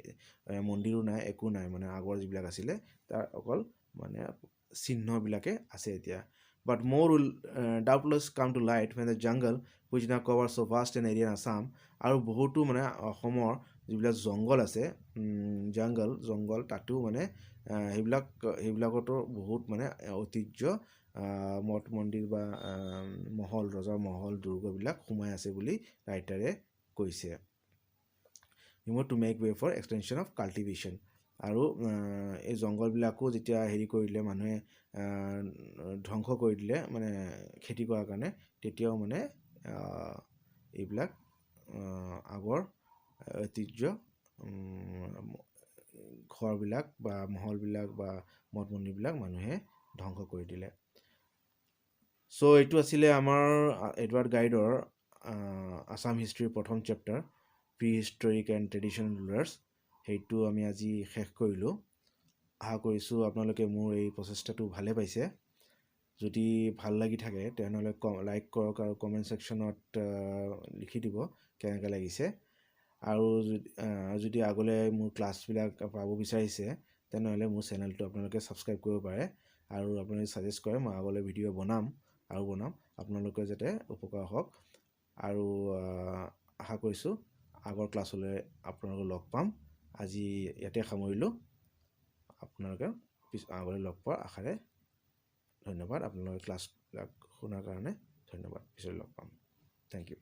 A: মন্দিৰো নাই একো নাই মানে আগৰ যিবিলাক আছিলে তাৰ অকল মানে চিহ্নবিলাকে আছে এতিয়া But more will doubtless come to light when the jungle, which now covers so vast an area in Assam, আৰু বহুতো মানে অসমৰ যিবিলাক জংঘল আছে জংঘল তাতো মানে সেইবিলাকতো বহুত মানে ঐতিহ্য মঠ মন্দিৰ বা মহল ৰজাৰ মহল দুৰ্গবিলাক সোমাই আছে বুলি ৰাইটাৰে কৈছে to make way for extension of cultivation আৰু এই জংঘলবিলাকো যেতিয়া হেৰি কৰিলে মানুহে ধ্বংস কৰি দিলে মানে খেতি কৰাৰ কাৰণে তেতিয়াও মানে এইবিলাক আগৰ ঐতিহ্য ঘৰবিলাক বা মহলবিলাক বা মঠ মন্দিৰবিলাক মানুহে ধ্বংস কৰি দিলে চ' এইটো আছিলে আমাৰ এডৱাৰ্ড গাইডৰ আছাম হিষ্ট্ৰীৰ প্ৰথম chapter pre historic and traditional rulers সেইটো আমি আজি শেষ কৰিলোঁ আশা কৰিছোঁ আপোনালোকে মোৰ এই প্ৰচেষ্টাটো ভালে পাইছে যদি ভাল লাগি থাকে তেনেহ'লে লাইক কৰক আৰু কমেণ্ট ছেকশ্যনত লিখি দিব কেনেকৈ লাগিছে আৰু যদি আগলৈ মোৰ ক্লাছবিলাক পাব বিচাৰিছে তেনেহ'লে মোৰ চেনেলটো আপোনালোকে ছাবস্ক্ৰাইব কৰিব পাৰে আৰু আপোনালোকে ছাজেষ্ট কৰে মই আগলৈ ভিডিঅ' বনাম আপোনালোকে যাতে উপকাৰ হওক আৰু আশা কৰিছোঁ আগৰ ক্লাছলৈ আপোনালোকক লগ পাম আজি ইয়াতে সামৰিলোঁ আপোনালোকে আগলৈ লগ পোৱাৰ আশাৰে ধন্যবাদ আপোনালোকৰ ক্লাছবিলাক শুনাৰ কাৰণে ধন্যবাদ পিছলৈ লগ পাম থেংক ইউ